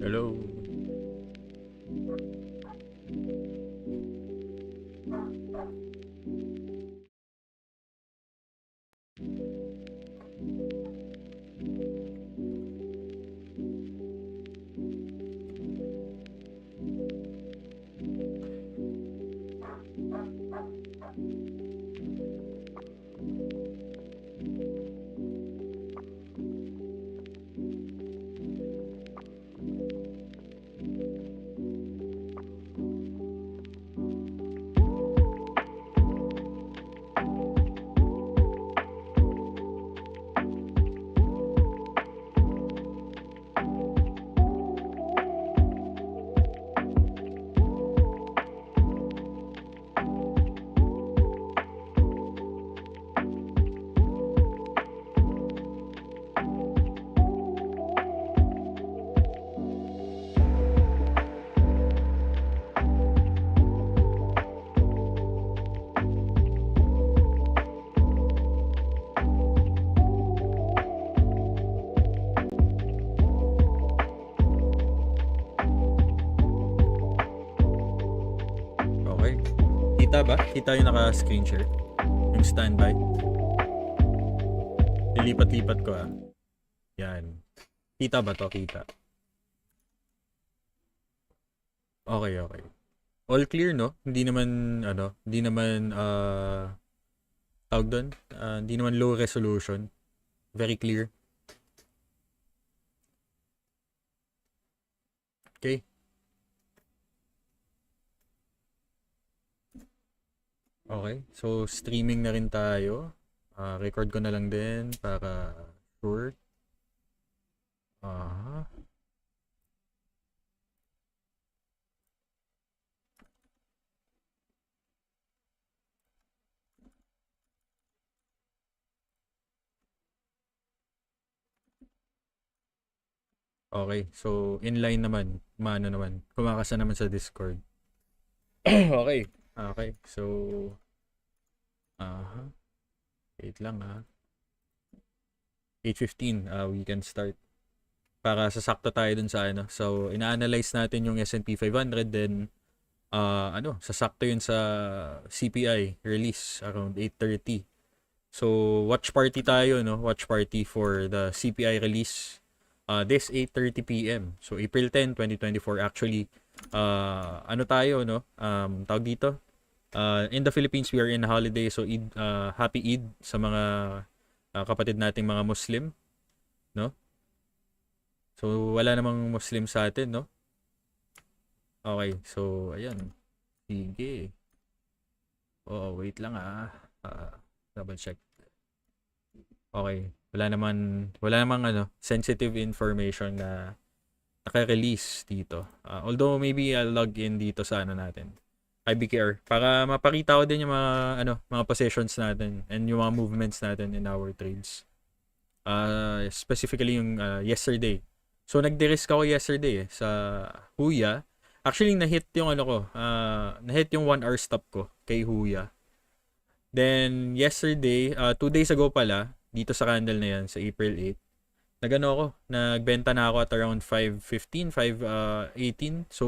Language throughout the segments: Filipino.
Hello. Okay. Kita ba? Kita yung naka-screen share? Yung standby? Lilipat-lipat ko ah. Yan. Kita ba to? Kita. Okay, okay. All clear, no? Hindi naman, hindi naman, tawag doon? Hindi naman low resolution. Very clear. Okay. Okay. So, streaming na rin tayo. Record ko na lang din para sure. Okay. So, inline naman. Mano naman. Kumakasa naman sa Discord. Okay. Okay. So, wait lang 8:15, we can start. Para sasakto tayo dun sa ano. So, ina-analyze natin yung S&P 500, then, sasakto yun sa CPI release around 8:30. So, watch party tayo, no? Watch party for the CPI release this 8:30 p.m. So, April 10, 2024. Actually, tayo, no? Tawag dito. In the Philippines, we are in holiday. So, happy Eid sa mga kapatid nating mga Muslim, no? So, wala namang Muslim sa atin, no? Okay, so, ayan. Sige. Oo, wait lang double check. Okay, wala namang sensitive information na naka-release dito. Although maybe I'll log in dito sa natin. IBKR para mapakita ko din yung mga positions natin and yung mga movements natin in our trades. Specifically yung yesterday. So nagde-risk ako yesterday sa Huya. Actually na-hit yung na-hit yung 1 hour stop ko kay Huya. Then yesterday, 2 days ago pala, dito sa candle na yan sa April 8, nagbenta na ako at around 5:15, 5:18. So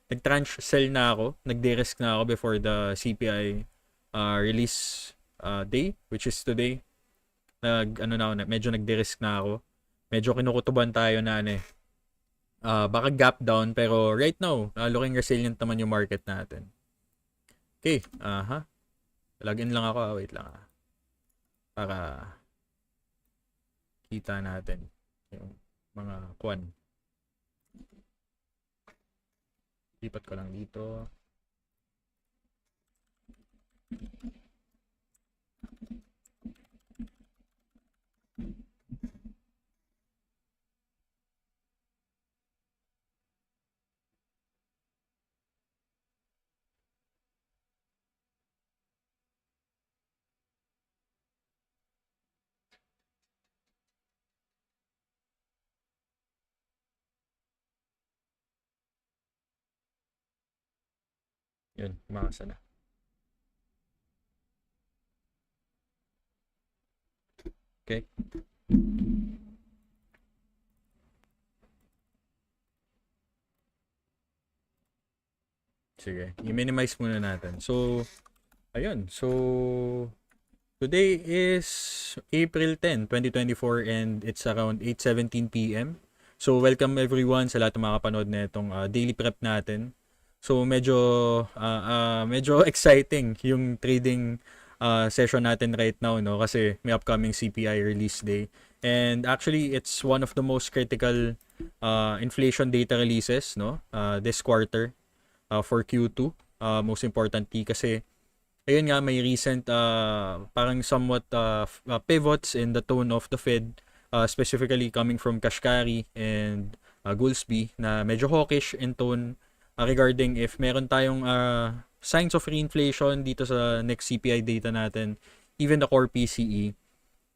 nag-tranche sell na ako, nagde-risk na ako before the CPI release day, which is today. Medyo nagde-risk na ako. Medyo kinukutuban tayo na baka gap down, pero right now, looking resilient naman yung market natin. Okay, login lang ako, wait lang para kita natin yung mga kwan. Lipat ko lang dito. Yun, umakasa na. Okay. Sige, i-minimize muna natin. So, ayun. So, today is April 10, 2024 and it's around 8:17 p.m. So, welcome everyone sa lahat ng mga kapanood na itong daily prep natin. So, medyo exciting yung trading session natin right now, no? Kasi may upcoming CPI release day. And actually, it's one of the most critical inflation data releases, no? This quarter for Q2. Most importantly kasi ayun nga, may recent parang somewhat pivots in the tone of the Fed, specifically coming from Kashkari and Goolsbee na medyo hawkish in tone regarding if meron tayong signs of reinflation dito sa next CPI data natin, even the core PCE,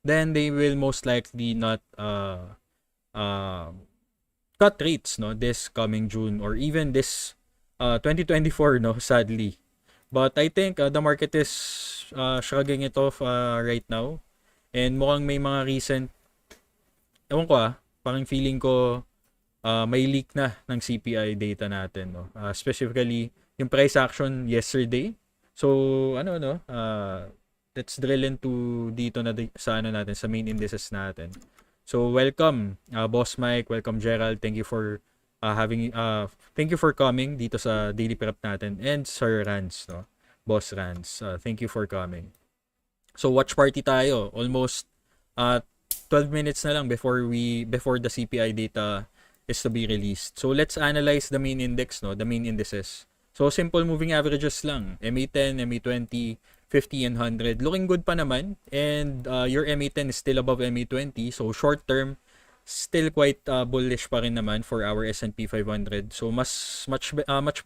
then they will most likely not cut rates, no, this coming June or even this 2024, no, sadly. But I think the market is shrugging it off right now. And mukhang may mga recent, ewan ko parang feeling ko may leak na ng CPI data natin, no. Specifically, yung price action yesterday. So, let's drill into dito na sa natin, sa main indices natin. So, welcome, Boss Mike, welcome Gerald. Thank you for thank you for coming dito sa daily prep natin, and Sir Rans, no, Boss Rans, thank you for coming. So watch party tayo, almost 12 minutes na lang before the CPI data is to be released. So let's analyze the main index, no, the main indices. So simple moving averages lang, MA10, MA20, 50 and 100 looking good pa naman, and your MA10 is still above MA20, so short term still quite bullish pa rin naman for our S&P 500. So much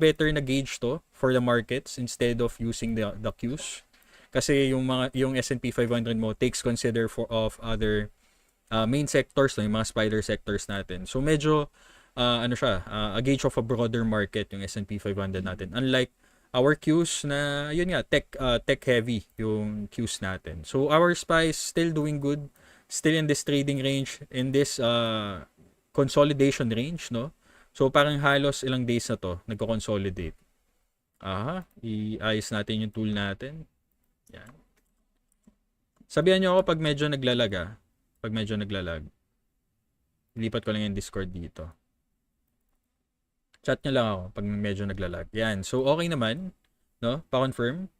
better na gauge to for the markets instead of using the Qs. Kasi yung S&P 500 mo takes consider of other main sectors, no, yung mga spider sectors natin. So medyo a gauge of a broader market yung S&P 500 natin. Unlike our Qs na yun nga tech heavy yung Qs natin. So our SPY is still doing good. Still in this trading range, in this consolidation range, no? So parang halos ilang days na to nagko-consolidate. Iayos natin yung tool natin. Yan. Sabihan nyo ako pag medyo naglalag, Pag medyo naglalag. Ilipat ko lang yung Discord dito. Chat nyo lang ako pag medyo naglalag. Yan. So okay naman, no? Pa-confirm.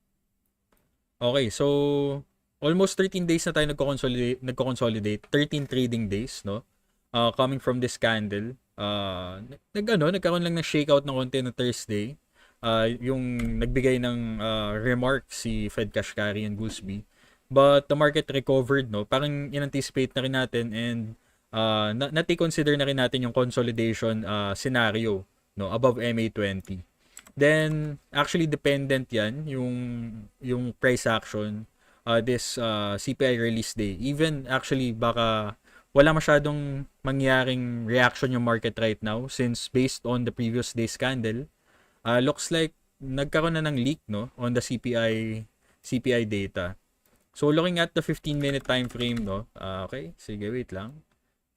Okay, so almost 13 days na tayo nagko-consolidate, 13 trading days, no? Coming from this candle, nagkaroon lang ng shakeout ng konti na Thursday. Yung nagbigay ng remark si Fed Kashkari and Goolsbee. But the market recovered, no? Parang in-anticipate na rin natin, and nati-consider na rin natin yung consolidation scenario, no, above MA20. Then actually dependent yan yung price action this CPI release day. Even actually baka wala masyadong mangyaring reaction yung market right now, since based on the previous day's candle, looks like nagkaroon na ng leak, no, on the CPI data. So looking at the 15-minute time frame, no, okay, sige, wait lang.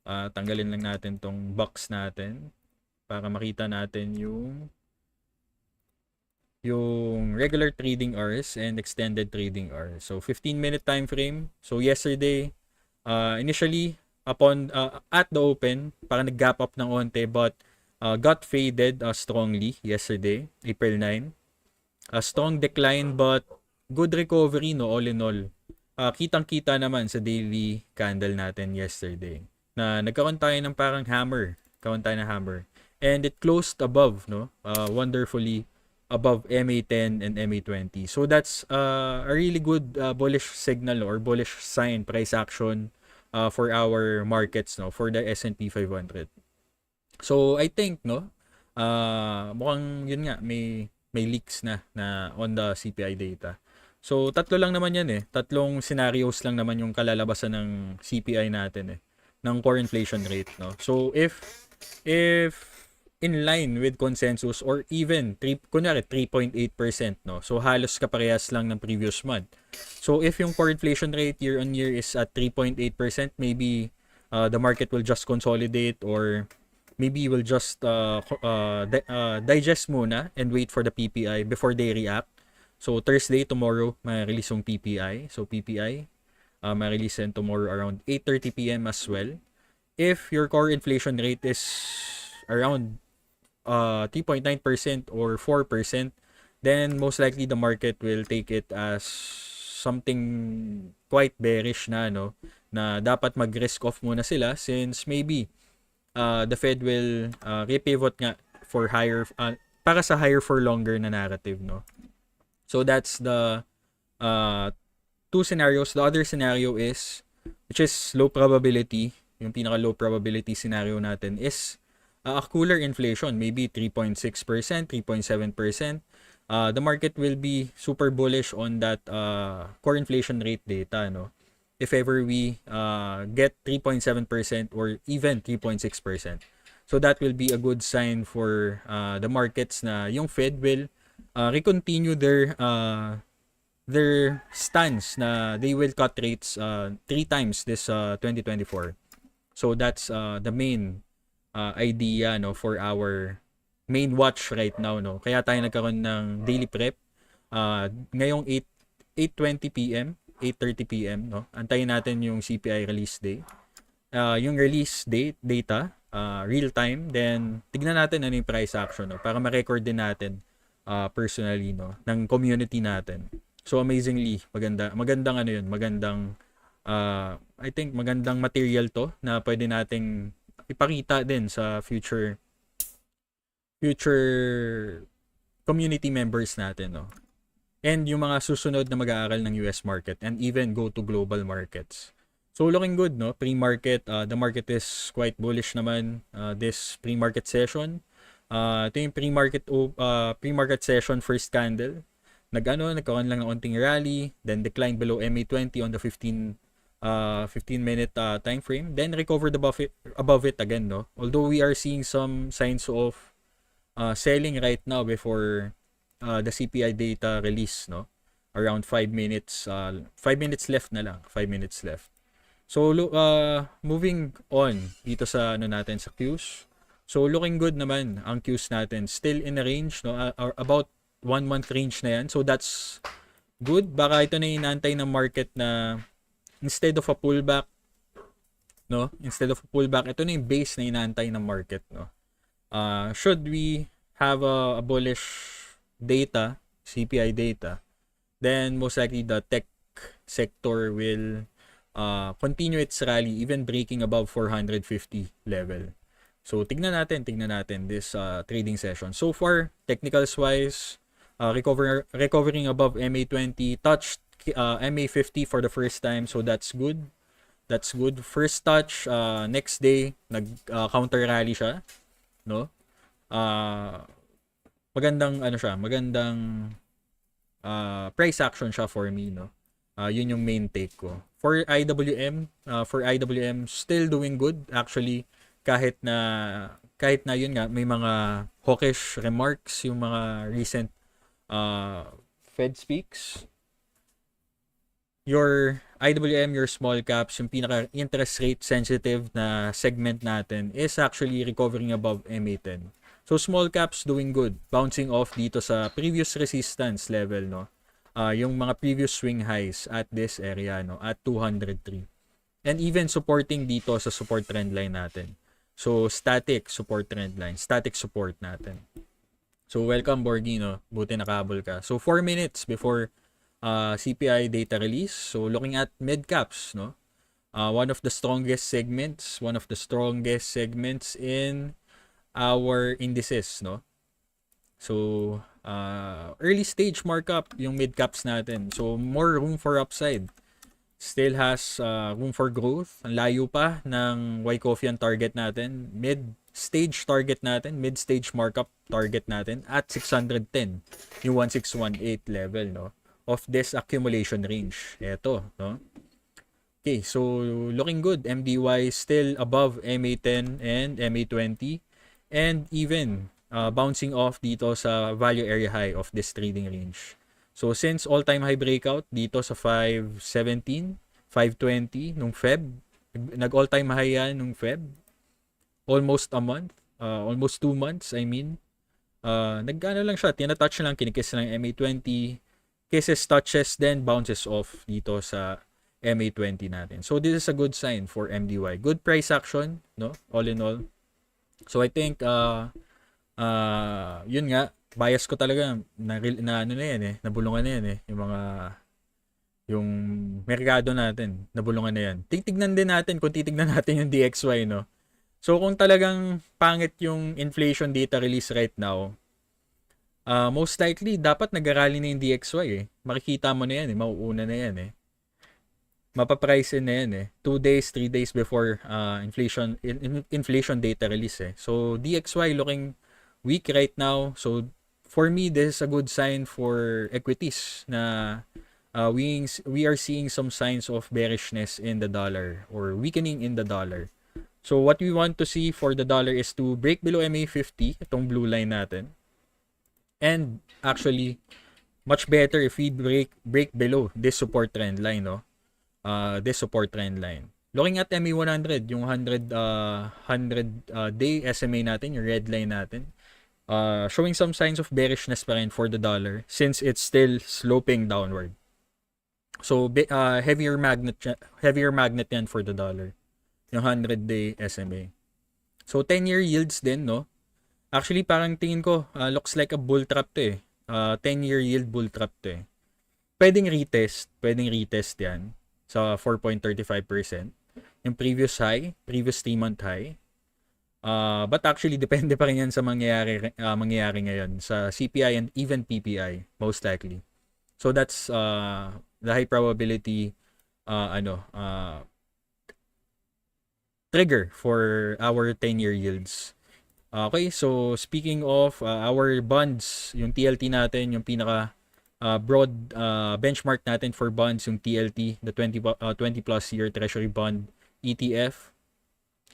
Tanggalin lang natin tong box natin para makita natin yung regular trading hours and extended trading hours. So 15-minute time frame. So yesterday, initially upon at the open, parang nag-gap up ng onte, but got faded strongly yesterday, April 9. A strong decline but good recovery, no, all in all. Kitang-kita naman sa daily candle natin yesterday na nagkaroon tayo ng parang hammer. And it closed above, no, wonderfully above MA10 and MA20. So that's a really good bullish signal or bullish sign, price action for our markets, no, for the S&P 500. So I think, no, mukhang yun nga, may leaks na on the CPI data. So tatlo lang naman yan tatlong scenarios lang naman yung kalalabasan ng CPI natin ng core inflation rate, no. So if in line with consensus or even 3.8%, no? So halos kaparehas lang ng previous month. So if yung core inflation rate year on year is at 3.8%, maybe the market will just consolidate or maybe we'll just digest muna and wait for the PPI before they react. So Thursday, tomorrow, ma-release yung PPI. So PPI, ma-release yan tomorrow around 8:30 p.m. as well. If your core inflation rate is around 3.9% or 4%, then most likely the market will take it as something quite bearish na, no? Na dapat mag-risk off muna sila since maybe the Fed will repivot nga for higher, para sa higher for longer na narrative, no? So that's the two scenarios. The other scenario is, which is low probability, yung pinaka low probability scenario natin is a cooler inflation, maybe 3.6%, 3.7%. The market will be super bullish on that core inflation rate data, no? If ever we get 3.7% or even 3.6%. So that will be a good sign for the markets na yung Fed will recontinue their stance na they will cut rates 3 times this 2024. So that's the main idea, no, for our main watch right now, no. Kaya tayo nagkaroon ng daily prep ngayong 8:20 p.m., 8:30 p.m., no. Antayin natin yung CPI release day. Yung release date data real time, then tignan natin ano yung price action, no, para ma-record din natin personally, no, ng community natin. So amazingly magandang ano yun, magandang I think magandang material to na pwede nating ipakita din sa future community members natin, no. And yung mga susunod na mag-aaral ng US market and even go to global markets. So looking good, no? Pre-market, the market is quite bullish naman this pre-market session. Ito yung pre-market session first candle. Nagkaroon lang ng onting rally, then declined below MA20 on the 15-minute time frame, then recovered above it again, no? Although we are seeing some signs of selling right now before the CPI data release, no? Around 5 minutes, 5 minutes left na lang, 5 minutes left. So moving on dito sa ano natin sa Qs. So looking good naman ang Qs natin, still in a range, no, about 1 month range na yan. So that's good. Baka ito na inaantay ng market na instead of a pullback, no, ito na yung base na inaantay ng market, no. Should we have a bullish data, CPI data, then most likely the tech sector will continue its rally, even breaking above 450 level. So tignan natin this trading session. So far, technicals wise, recovering above MA20, touched MA50 for the first time, so that's good. First touch, next day nag counter rally siya, no. Magandang price action siya for me, no. Yun yung main take ko. For IWM, still doing good actually, kahit na yun nga may mga hawkish remarks yung mga recent Fed speaks. Your IWM, your small caps, yung pinaka interest rate sensitive na segment natin is actually recovering above MA10. So small caps doing good, bouncing off dito sa previous resistance level, no. Yung mga previous swing highs at this area, no, at 203. And even supporting dito sa support trend line natin. So static support trend line, static support natin. So welcome Borgino, buti nakahabol ka. So 4 minutes before CPI data release. So looking at mid caps, no. One of the strongest segments in our indices, no. So early stage markup yung mid caps natin. So more room for upside. Still has room for growth. Ang layo pa ng Wyckofian target natin. Mid-stage markup target natin at 610. Yung 1618 level, no, of this accumulation range. Ito, no. Okay, so looking good. MDY still above MA10 and MA20. And even bouncing off dito sa value area high of this trading range. So since all-time high breakout dito sa 517, 520 nung Feb, nag all-time high yan nung Feb, almost a month. almost 2 months, I mean. Nag-ano lang siya, tinatouch lang, kinikiss lang MA20, kisses, touches, then bounces off dito sa MA20 natin. So this is a good sign for MDY. Good price action, no? All in all. So I think yun nga, bias ko talaga na ano na yan eh, nabulungan na yan eh, yung merkado natin, nabulungan na yan. Titignan din natin kung titignan natin yung DXY, no? So kung talagang pangit yung inflation data release right now, most likely dapat nag-rally na yung DXY eh. Makikita mo na yan eh, mauuna na yan eh. Mapaprice in na yan eh. 2 days, 3 days before inflation data release eh. So DXY looking weak right now. So for me, this is a good sign for equities na we are seeing some signs of bearishness in the dollar or weakening in the dollar. So what we want to see for the dollar is to break below MA50, itong blue line natin. And actually, much better if we break below this support trend line, no? This support trend line. Looking at MA100, yung 100 day SMA natin, yung red line natin, showing some signs of bearishness pa rin for the dollar since it's still sloping downward. So heavier magnet yan for the dollar. Yung 100-day SMA. So 10-year yields din, no? Actually, parang tingin ko, looks like a bull trap to eh. 10-year yield bull trap to eh. Pwedeng retest yan sa 4.35%. Yung previous 3-month high. But actually, depende pa rin yan sa mangyayari ngayon sa CPI and even PPI, most likely. So that's the high probability trigger for our 10-year yields. Okay, so speaking of our bonds, yung TLT natin, yung pinaka broad benchmark natin for bonds, yung TLT, the 20 plus year treasury bond ETF.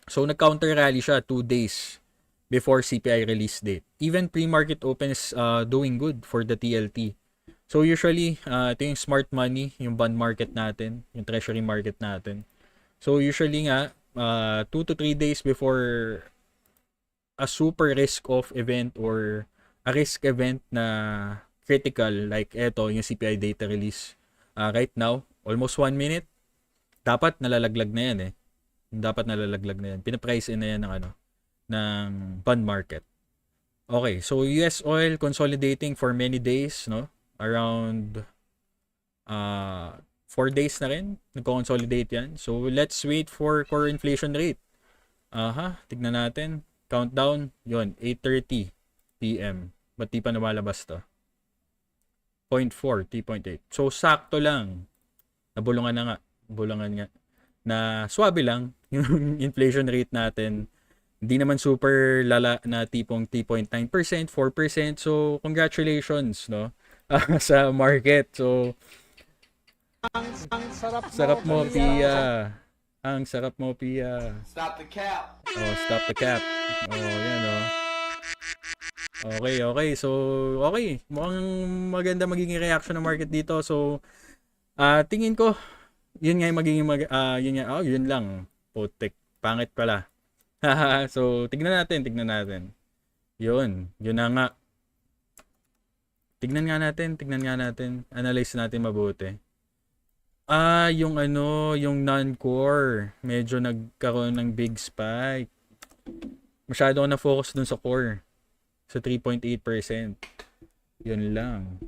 So nag-counter rally siya 2 days before CPI release date. Even pre-market open is doing good for the TLT. So usually, ito yung smart money, yung bond market natin, yung treasury market natin. So usually nga, 2 to 3 days before a super risk-off event or a risk event na critical, like eto, yung CPI data release. Right now, almost 1 minute, dapat nalalaglag na yan eh. Dapat nalalaglag na yan. Pinaprice in na yan ng bond market. Okay, so US oil consolidating for many days, no? Around 4 days na rin nagko-consolidate yan. So let's wait for core inflation rate. Tignan natin. Countdown, yon 8:30 PM. Ba't di pa namalabas to? 0.4, 3.8. So sakto lang. Nabulungan nga. Na swabe lang yung inflation rate natin. Hindi naman super lala na tipong 3.9%, 4%. So congratulations, no? Sa market. So ang sarap mo, Pia. Ang sarap mo, Pia. Stop the cap. Oh, stop the cap. Oh, yan oh. Okay. So, okay. Mukhang maganda magiging reaction ng market dito. So, tingin ko, yun nga yung magiging yun lang. Putik. Pangit pala. So, tignan natin. Yun na nga. Tignan nga natin. Analyze natin mabuti. Yung non-core, medyo nagkaroon ng big spike. Masyado ako na-focus dun sa core. Sa 3.8%. Yun lang.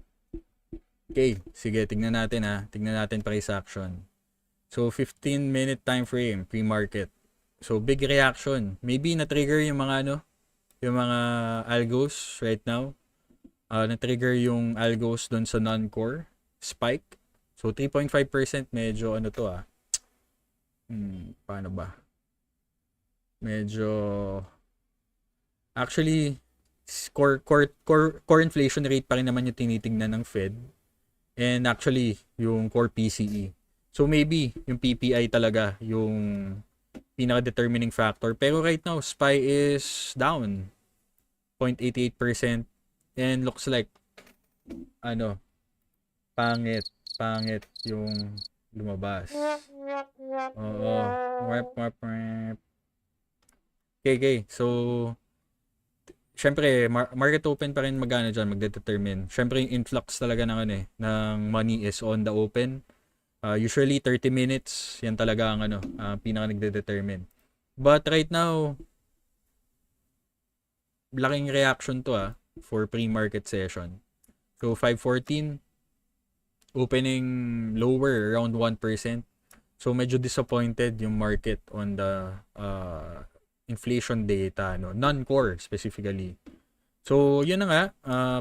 Okay, sige, tignan natin price action. So, 15-minute time frame, pre-market. So, big reaction. Maybe na-trigger yung mga algos right now. Na-trigger yung algos dun sa non-core spike. So, 3.5% medyo paano ba? Medyo actually core inflation rate pa rin naman yung tinitingnan ng Fed. And actually, yung core PCE. So, maybe yung PPI talaga yung pinaka-determining factor. Pero right now, SPY is down 0.88% and looks like pangit yung lumabas. Oo. Okay. So, syempre, market open pa rin magana dyan, magdedetermine. Syempre, yung influx talaga ng, ano, ng money is on the open. Usually, 30 minutes, yan talaga ang pinaka nagdedetermine. But right now, laking reaction to for pre-market session. So, 514, opening lower, around 1%. So, medyo disappointed yung market on the inflation data, non-core specifically. So, yun na nga,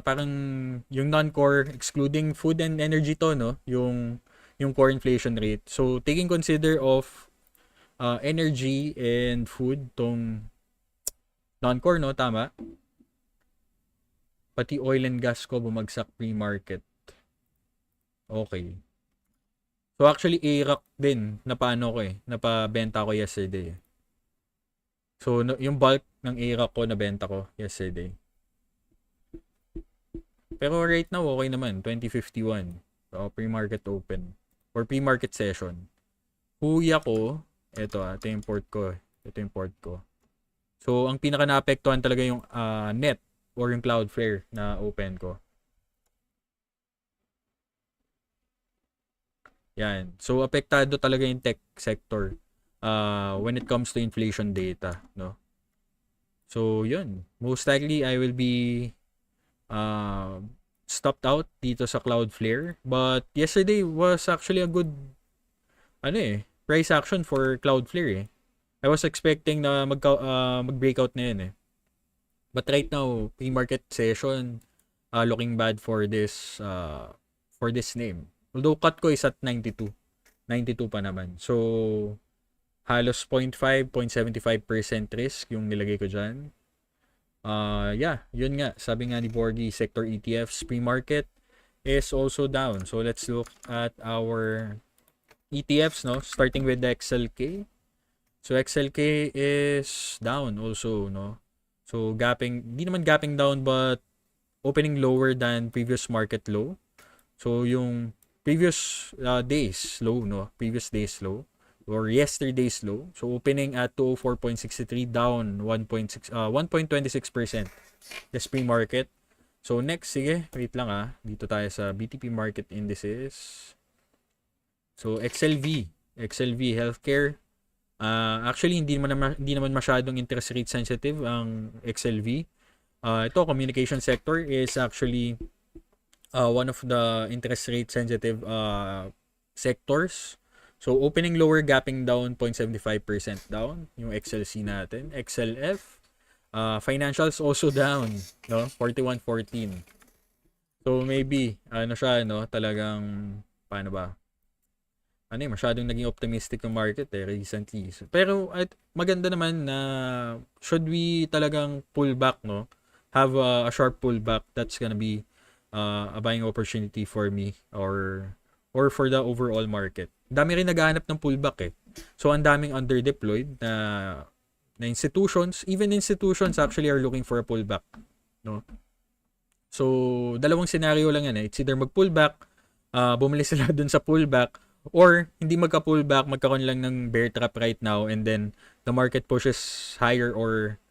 parang yung non-core, excluding food and energy to, yung core inflation rate. So, taking consider of energy and food, tong non-core, tama? Pati oil and gas ko bumagsak pre-market. Okay. So, actually, ARAC din, napabenta ko yesterday. So, yung bulk ng ARAC ko, nabenta ko yesterday. Pero right now, okay naman. 2051. So, pre-market open. Or pre-market session. Huya ko, ito yung port ko. Ito yung port ko. So, ang pinaka naapektuhan talaga yung net or yung Cloudflare na open ko. Yan. So, apektado talaga yung tech sector when it comes to inflation data, no? So, yun. Most likely, I will be stopped out dito sa Cloudflare. But yesterday was actually a good price action for Cloudflare. I was expecting na mag-breakout na yun. But right now, pre-market session looking bad for this name. Although cut ko is at 92. 92 pa naman. So halos 0.5, 0.75% risk yung nilagay ko dyan. Yun nga. Sabi nga ni Borgie, sector ETFs pre-market is also down. So let's look at our ETFs, no? Starting with the XLK. So XLK is down also, no? So gapping, di naman gapping down but opening lower than previous market low. So yung previous days low, no? Previous days low or yesterday's low. So opening at 204.63 down 1.26% this pre-market. So next, sige, wait lang dito tayo sa BTP market indices. So XLV healthcare. Actually hindi naman masyadong interest rate sensitive ang XLV. Ito communication sector is actually one of the interest rate sensitive sectors. So opening lower, gapping down 0.75% down yung XLC natin. XLF financials also down, no? 41.14. So maybe siya, talagang paano ba? Masyadong naging optimistic yung market recently. Pero maganda naman na should we talagang pull back, no? Have a sharp pullback, that's gonna be a buying opportunity for me or for the overall market. Dami rin naghahanap ng pullback So ang daming underdeployed na institutions, even institutions actually are looking for a pullback, no? So dalawang scenario lang yan It's either mag-pullback, bumili sila dun sa pullback, or hindi magka-pullback, magkaroon lang ng bear trap right now and then the market pushes higher or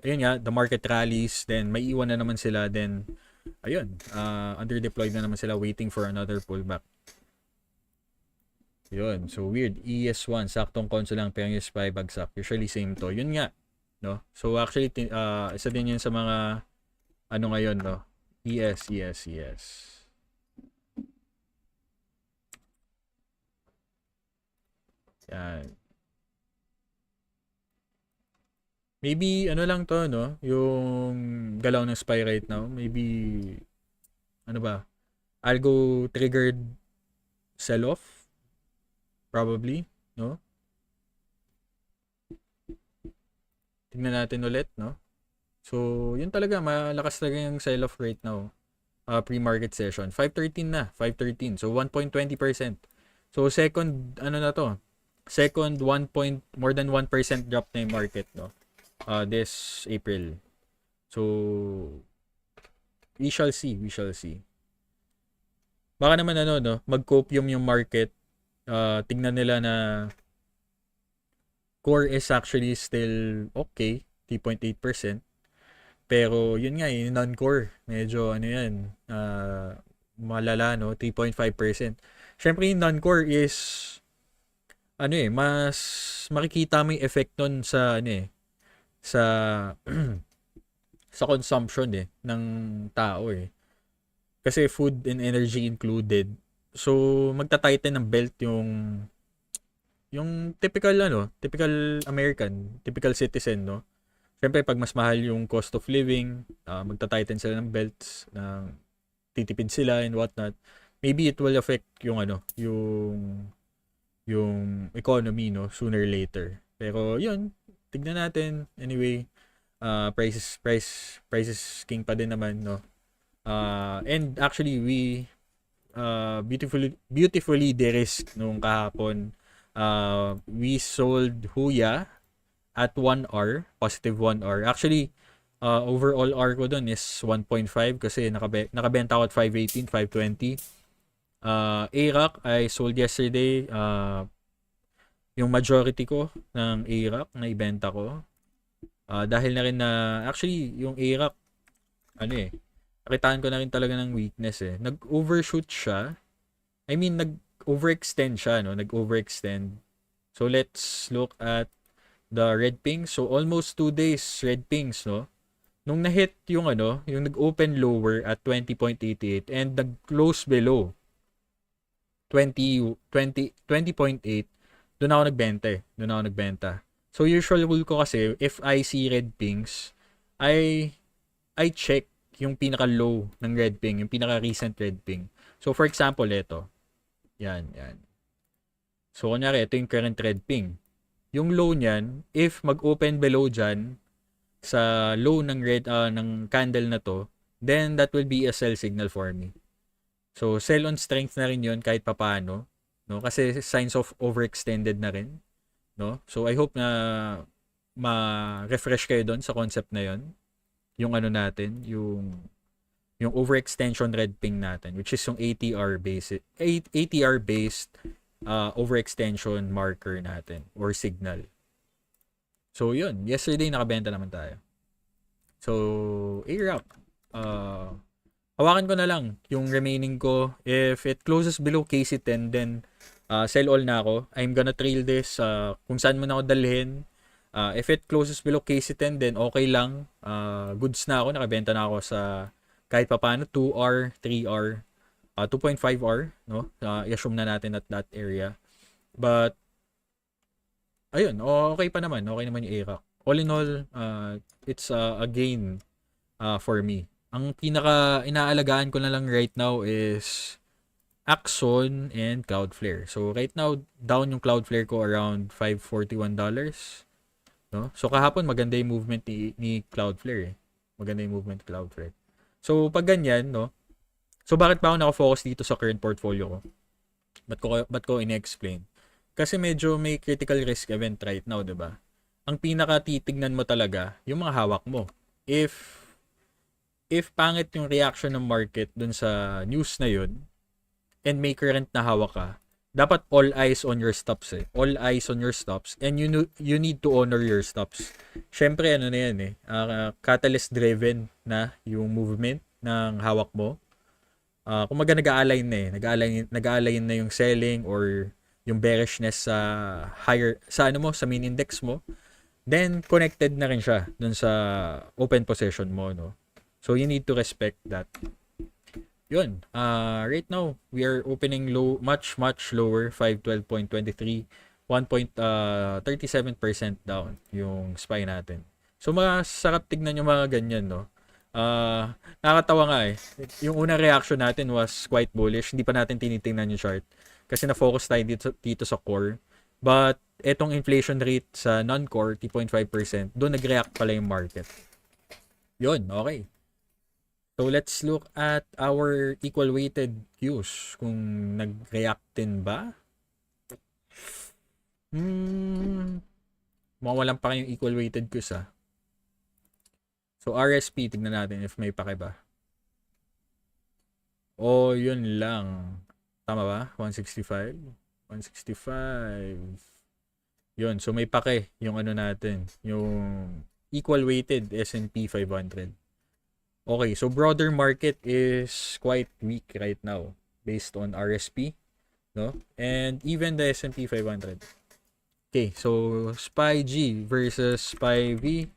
ayun nga, the market rallies, then may iwan na naman sila, then ayun, underdeployed na naman sila waiting for another pullback. Yun, so weird. ES1, saktong console lang, pero ES5 bagsak. Usually same to. Yun nga, no? So actually, isa din yun sa mga ngayon, no? ES. Yan. Maybe lang to, no? Yung galaw ng SPY right now. Maybe algo triggered sell-off. Probably, no? Tingnan natin ulit, no? So, yun talaga, malakas talaga yung sell-off right now. Pre-market session. 513 na. 513. So, 1.20%. So, second, na to? Second, more than 1% drop na yung market, no? This April. So, we shall see. Baka naman no? Mag-copium yung market. Tingnan nila na core is actually still okay, 3.8%. Pero yun nga, yung non-core, medyo ano yan, malala, no? 3.5%. Syempre yung non-core is, ano mas makikita mo yung effect nun sa, sa, sa consumption ng tao Kasi food and energy included. So, magta-tighten ng belt yung typical American, typical citizen, no? Siyempre, pag mas mahal yung cost of living, magta-tighten sila ng belts, titipid sila and whatnot. Maybe it will affect yung economy, no, sooner or later. Pero yun, tignan natin. Anyway, prices king pa din naman, no. And actually beautifully de-risk nung kahapon. We sold Huya at 1 hour, positive 1 hour. Actually, overall hour ko dun is 1.5 kasi nakabenta ako at 518, 520. ARAC I sold yesterday. Yung majority ko ng ARAC na ibenta ko. Dahil na rin na, actually, yung ARAC, nakitaan ko na rin talaga ng weakness Nag-overshoot siya. I mean, nag-overextend siya, no? Nag-overextend. So, let's look at the red pings. So, almost 2 days red pings, no? Nung na-hit yung yung nag-open lower at 20.88 and nag-close below 20.8, doon ako nagbenta. So, usual rule ko kasi, if I see red pings, I check yung pinaka-low ng red ping, yung pinaka-recent red ping. So, for example, ito. Yan. So, kunyari, ito yung current red ping. Yung low niyan, if mag-open below dyan, sa low ng ng candle na to, then that will be a sell signal for me. So, sell on strength na rin yun kahit papaano, no? Kasi signs of overextended na rin, no? So, I hope na ma-refresh kayo doon sa concept na yun. Yung natin, yung overextension red ping natin, which is yung ATR based overextension marker natin or signal. So, yun. Yesterday, nakabenta naman tayo. So, ARAC. Hawakan ko na lang yung remaining ko. If it closes below KC10, then sell all na ako. I'm gonna trail this kung saan mo na ako dalhin. If it closes below KC10, then okay lang. Goods na ako. Nakabenta na ako sa kahit pa paano 2R, 3R, 2.5R, no? I-assume na natin at that area. But ayun, okay pa naman. Okay naman yung ARAC. All in all, it's a gain for me. Ang pinaka inaalagaan ko na lang right now is Axon and Cloudflare. So right now, down yung Cloudflare ko around $541. No? So kahapon maganda yung movement ni Cloudflare Maganda yung movement ni Cloudflare. So pag ganyan, no? So bakit ba ako naka-focus dito sa current portfolio ko? Ba't ko ine-explain? Kasi medyo may critical risk event right now, 'di ba? Ang pinaka titignan mo talaga yung mga hawak mo. If pangit yung reaction ng market dun sa news na yun and may current na hawak ka, dapat all eyes on your stops All eyes on your stops and you need to honor your stops. Syempre na yan catalyst driven na yung movement ng hawak mo. Kumaga nag-a-align na nag-a-align na yung selling or yung bearishness sa higher sa sa main index mo. Then connected na rin siya dun sa open position mo, no. So you need to respect that. Yun. Right now we are opening low, much lower, 512.23, 1.37% down yung SPY natin. So masarap tignan yung mga ganyan, no. Nakakatawa nga Yung unang reaction natin was quite bullish. Hindi pa natin tinitingnan yung chart kasi na-focus tayo dito sa core. But etong inflation rate sa non-core, 3.5%, doon nag-react pala yung market. Yun, okay. So let's look at our equal weighted cues kung nag-react din ba. Mawalan pa kayong equal weighted cues So RSP, tignan natin if may pake ba. Yun lang. Tama ba? 165. Yun, so may pake yung natin, yung equal weighted S&P 500. Okay, so broader market is quite weak right now based on RSP, no? And even the S&P 500. Okay, so SPY-G versus SPY-V.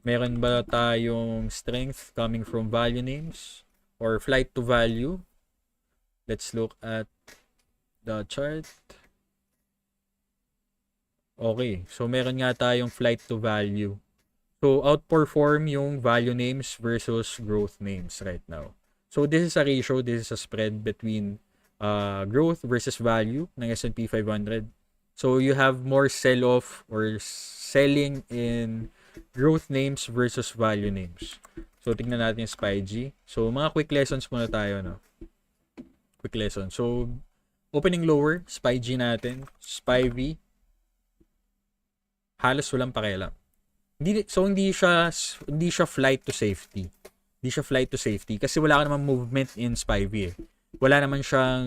Meron ba tayong strength coming from value names or flight to value? Let's look at the chart. Okay, so meron nga tayong flight to value. So outperform yung value names versus growth names right now. So this is a ratio, this is a spread between growth versus value ng S&P 500. So you have more sell-off or selling in growth names versus value names. So tingnan natin yung SPY-G. So mga quick lessons muna tayo, no? Quick lesson. So opening lower, SPY-G natin, SPY-V, halos walang pakialam. Hindi siya flight to safety. Hindi siya flight to safety kasi wala ka namang movement in SPY-V eh. Wala naman siyang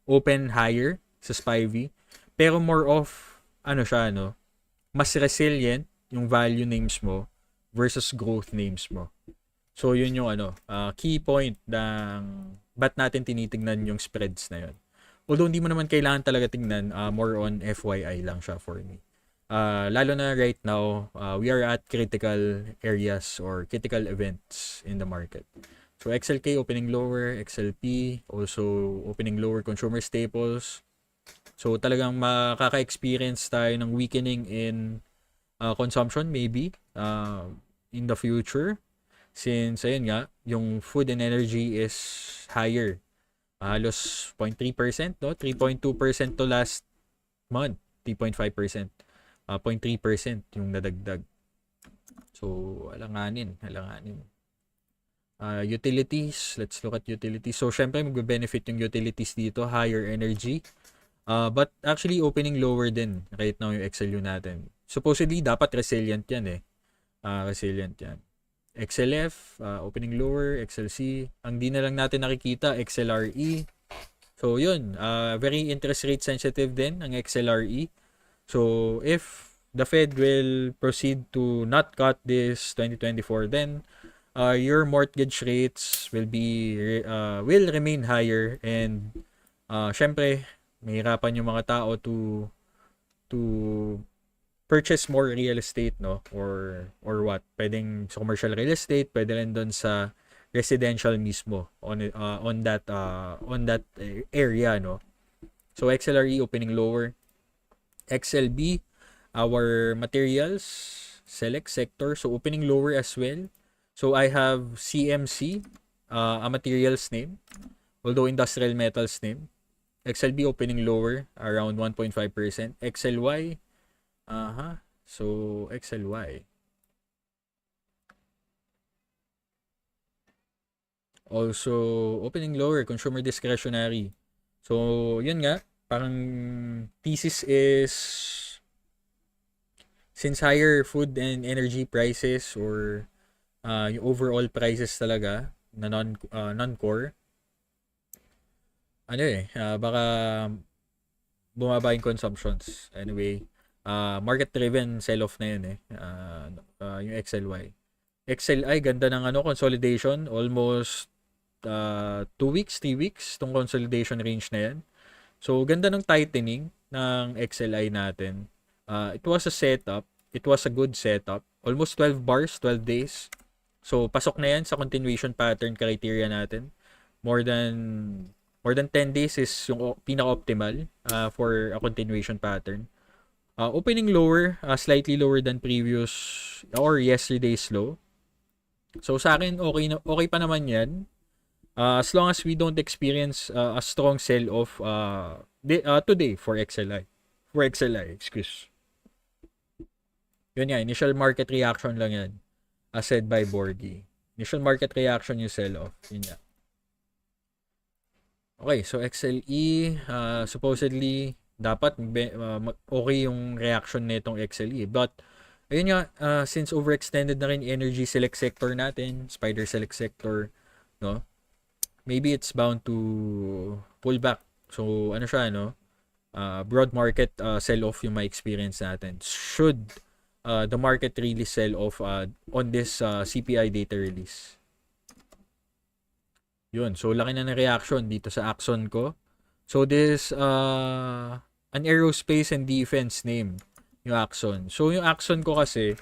open higher sa SPY-V. Pero more of mas resilient yung value names mo versus growth names mo. So yun yung key point ng ba't natin tinitingnan yung spreads na yun. Although hindi mo naman kailangan talaga tingnan, more on FYI lang siya for me. Lalo na right now, we are at critical areas or critical events in the market. So XLK opening lower, XLP also opening lower, consumer staples. So talagang makaka-experience tayo ng weakening in consumption maybe in the future. Since ayun nga, yung food and energy is higher. Halos 0.3%, no? 3.2% to last month, 3.5%. 0.3% yung nadagdag. So, alanganin. Utilities, let's look at utilities. So, syempre, magbe-benefit yung utilities dito, higher energy. But actually, opening lower din right now yung XLU natin. Supposedly, dapat resilient yan eh. Resilient yan. XLF, opening lower, XLC. Ang di na lang natin nakikita, XLRE. So, yun. Very interest rate sensitive din ang XLRE. So, if the Fed will proceed to not cut this 2024, then your mortgage rates will remain higher, and syempre, mahirapan yung mga tao to purchase more real estate, no? Or what? Pwedeng sa commercial real estate, pwede rin doon sa residential mismo on that area, no? So, XLRE opening lower. XLB, our materials select sector, so opening lower as well. So I have CMC, a materials name, although industrial metals name. XLB opening lower around 1.5%. XLY, so XLY also opening lower, consumer discretionary. So yun nga, parang thesis is since higher food and energy prices or yung overall prices talaga na non-core, baka bumaba yung consumptions. Anyway, market-driven sell-off na yun yung XLY. XLI, ganda ng consolidation, almost 2 weeks, 3 weeks, tong consolidation range na yan. So, ganda ng tightening ng XLI natin. It was a setup. It was a good setup. Almost 12 bars, 12 days. So, pasok na yan sa continuation pattern criteria natin. More than 10 days is yung pinaka-optimal for a continuation pattern. Opening lower, slightly lower than previous or yesterday's low. So, sa akin, okay pa naman yan. As long as we don't experience a strong sell-off today for XLI. Excuse. Yun nga, initial market reaction lang yan. As said by Borgie. Initial market reaction yung sell-off. Yun nga. Okay, so XLE, supposedly, dapat okay yung reaction nitong XLE. But, ayun nga, since overextended na rin energy select sector natin, spider select sector, no? Maybe it's bound to pull back. So, broad market sell-off yung may experience natin. Should the market really sell off on this CPI data release. Yun. So, laki na ng reaction dito sa Axon ko. So, this an aerospace and defense name, yung Axon. So, yung Axon ko kasi,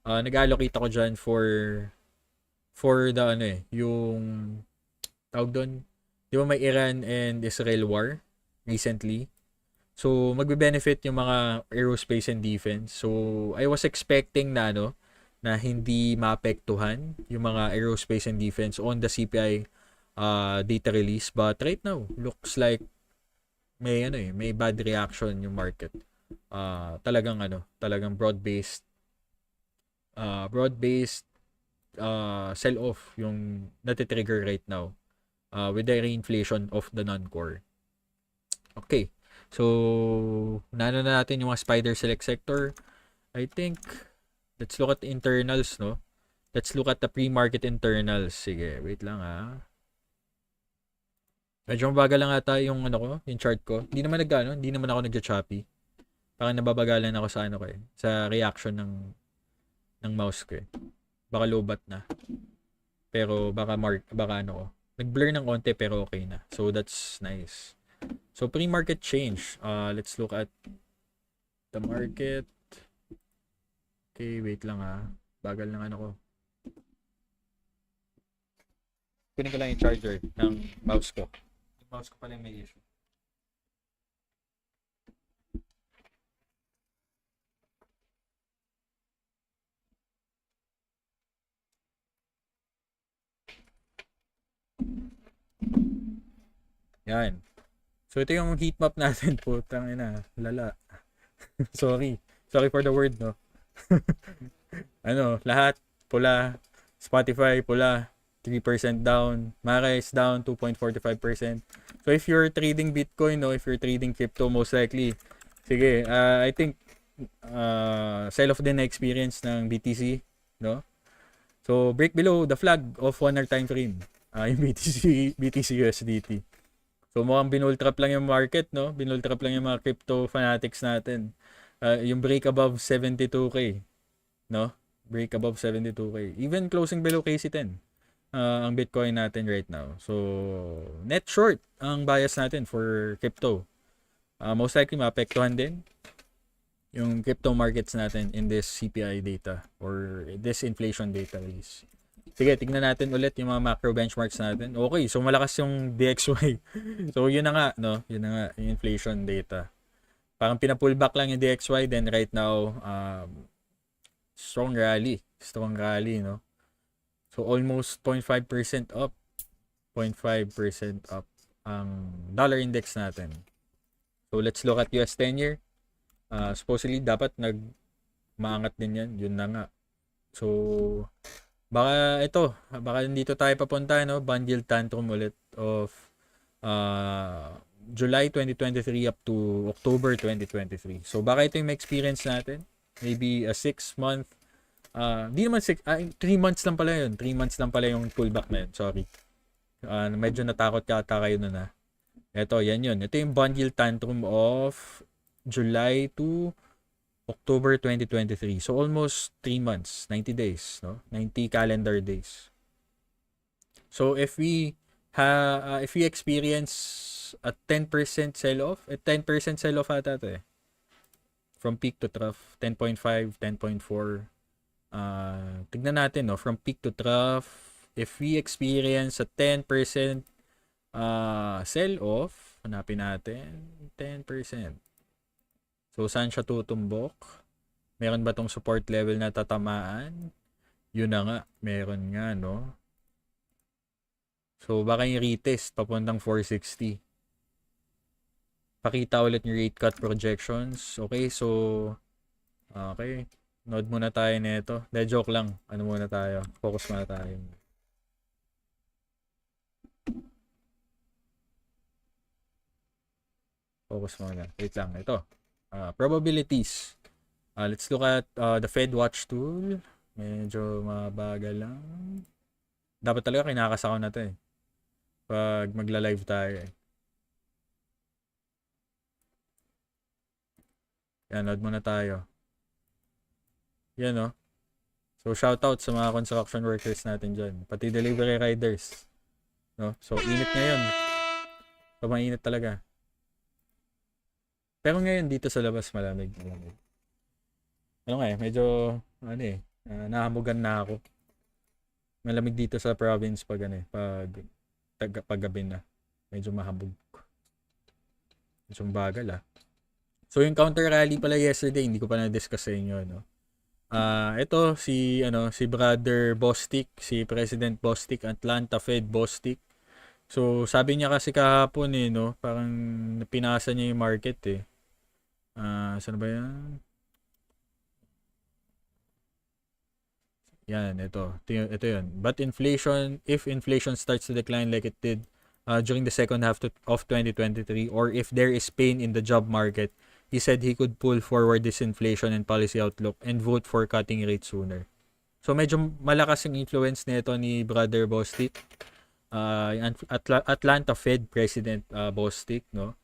nag-allocate ako dyan for the yung tawag doon. Di ba may Iran and Israel war recently? So, magbe-benefit yung mga aerospace and defense. So, I was expecting na hindi maapektuhan yung mga aerospace and defense on the CPI data release. But right now, looks like may bad reaction yung market. Talagang broad-based sell-off yung natitrigger right now with the reinflation of the non-core. Okay. So, na natin yung mga spider select sector. I think, let's look at the internals, no? Let's look at the pre-market internals. Sige, wait lang Medyo mabagal lang ata yung yung chart ko. Hindi naman ako nagja-choppy. Parang nababagalan ako sa sa reaction ng mouse ko eh. Baka lobat na. Pero baka nag-blur ng konti pero okay na. So that's nice. So pre-market change. Let's look at the market. Okay, wait lang Bagal ng ko. Kunin ko lang yung charger ng mouse ko. Yung mouse ko pala may issue. Yan. So ito yung heat map natin. Putang ina, lala. Sorry for the word, no. Lahat pula. Spotify pula. 3% down. Mara is down 2.45%. So if you're trading Bitcoin, no, if you're trading crypto, most likely, sige, I think sell-off din na experience ng BTC, no? So break below the flag of 1 hour time frame. Yung BTC USDT. So mukhang binultrap lang yung market, no? Binultrap lang yung mga crypto fanatics natin. Yung break above 72k, no? Break above 72k. Even closing below KC10. Ang Bitcoin natin right now. So net short ang bias natin for crypto. Most likely maapektuhan din yung crypto markets natin in this CPI data or this inflation data release. Sige, tignan natin ulit yung mga macro benchmarks natin. Okay, so malakas yung DXY. So yun na nga, no? Yun na nga, yung inflation data. Parang pina-pullback lang yung DXY, then right now, strong rally, no? So almost 0.5% up. 0.5% up ang dollar index natin. So let's look at US 10-year. Supposedly dapat maangat din yan. Yun na nga. So baka dito tayo papunta, no? Bond yield tantrum ulit of July 2023 up to October 2023. So baka ito yung experience natin. Maybe a 6-month di naman 3 months lang pala yun. 3 months lang pala yung pullback na yun. Sorry. Medyo natakot yata kayo nun Ito, yan yun. Ito yung bond yield tantrum of July to October 2023. So almost 3 months, 90 days, no? 90 calendar days. So if we experience a 10% sell-off, 10% sell-off ata ito from peak to trough, 10.5, 10.4. Tignan natin, no, from peak to trough, if we experience a 10% sell-off, hanapin natin 10%. So saan siya tutumbok? Meron ba tong support level na tatamaan? Yun na nga, meron nga, no? So baka yung retest papuntang 460. Pakita ulit yung rate cut projections. Okay, so okay. Node muna tayo nito. De joke lang. Ano muna tayo? Focus muna tayo. Focus muna. Wait lang. Ito. Probabilities. Let's look at the Fed Watch tool. Medyo mabagal lang. Dapat talaga kinakasakaw na to pag magla-live tayo Yan, node muna tayo. Yan, no? So, shoutout sa mga construction workers natin dyan. Pati delivery riders. No? So, init ngayon. So, mainit talaga. Pero ngayon, dito sa labas, malamig. Ano nga medyo, nahamugan na ako. Malamig dito sa province pag pag gabi na. Medyo mahabog. Medyo bagal So yung counter rally pala yesterday, hindi ko pa na-discuss sa inyo, no. Ito si Brother Bostic, si President Bostic, Atlanta Fed Bostic. So sabi niya kasi kahapon no, parang pinasa niya yung market saan ba 'yan? Yan, ito yun. But if inflation starts to decline like it did during the second half of 2023, or if there is pain in the job market, he said he could pull forward this inflation and policy outlook and vote for cutting rates sooner. So medyo malakas yung influence nito ni Brother Bostic, Atlanta Fed President Bostic, no?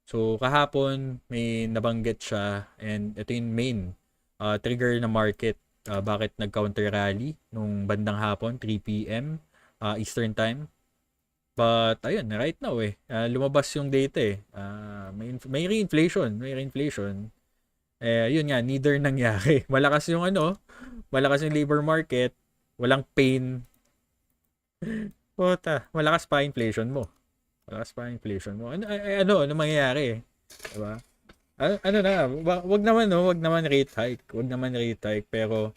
So kahapon may nabanggit siya, and ito yung main trigger na market bakit nag-counter rally nung bandang hapon 3 p.m. Eastern Time. But ayun, right now lumabas yung data may reinflation. Yun nga, neither nangyari. Malakas yung labor market, walang pain. Malakas pa inflation mo. Ano mangyayari? Diba? Wag naman rate hike. Pero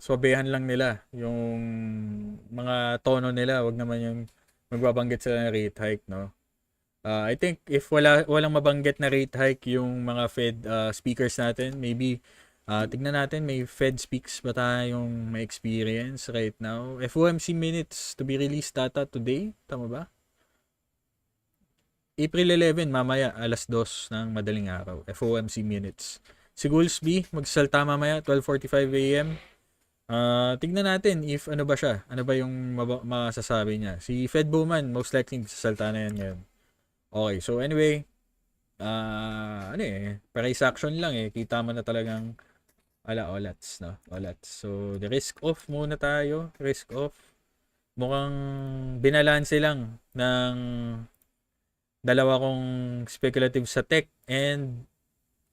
swabehan lang nila yung mga tono nila. Wag naman yung magbabanggit sila ng rate hike, no? I think if walang mabanggit na rate hike yung mga Fed speakers natin, maybe tignan natin may Fed speaks ba tayong may experience right now. FOMC minutes to be released data today, tama ba? April 11, mamaya, alas 2 ng madaling araw. FOMC minutes. Si Goolsby, magsasalta mamaya, 12:45 a.m. Tignan natin if ano ba siya. Ano ba yung masasabi niya. Si Fed Bowman, most likely magsasalta na yan ngayon. Okay, so anyway, price action lang Kita mo na talagang, olats, no? Olats. So, the risk off muna tayo. Risk off. Mukhang binalanse lang ng dalawa kong speculative sa tech and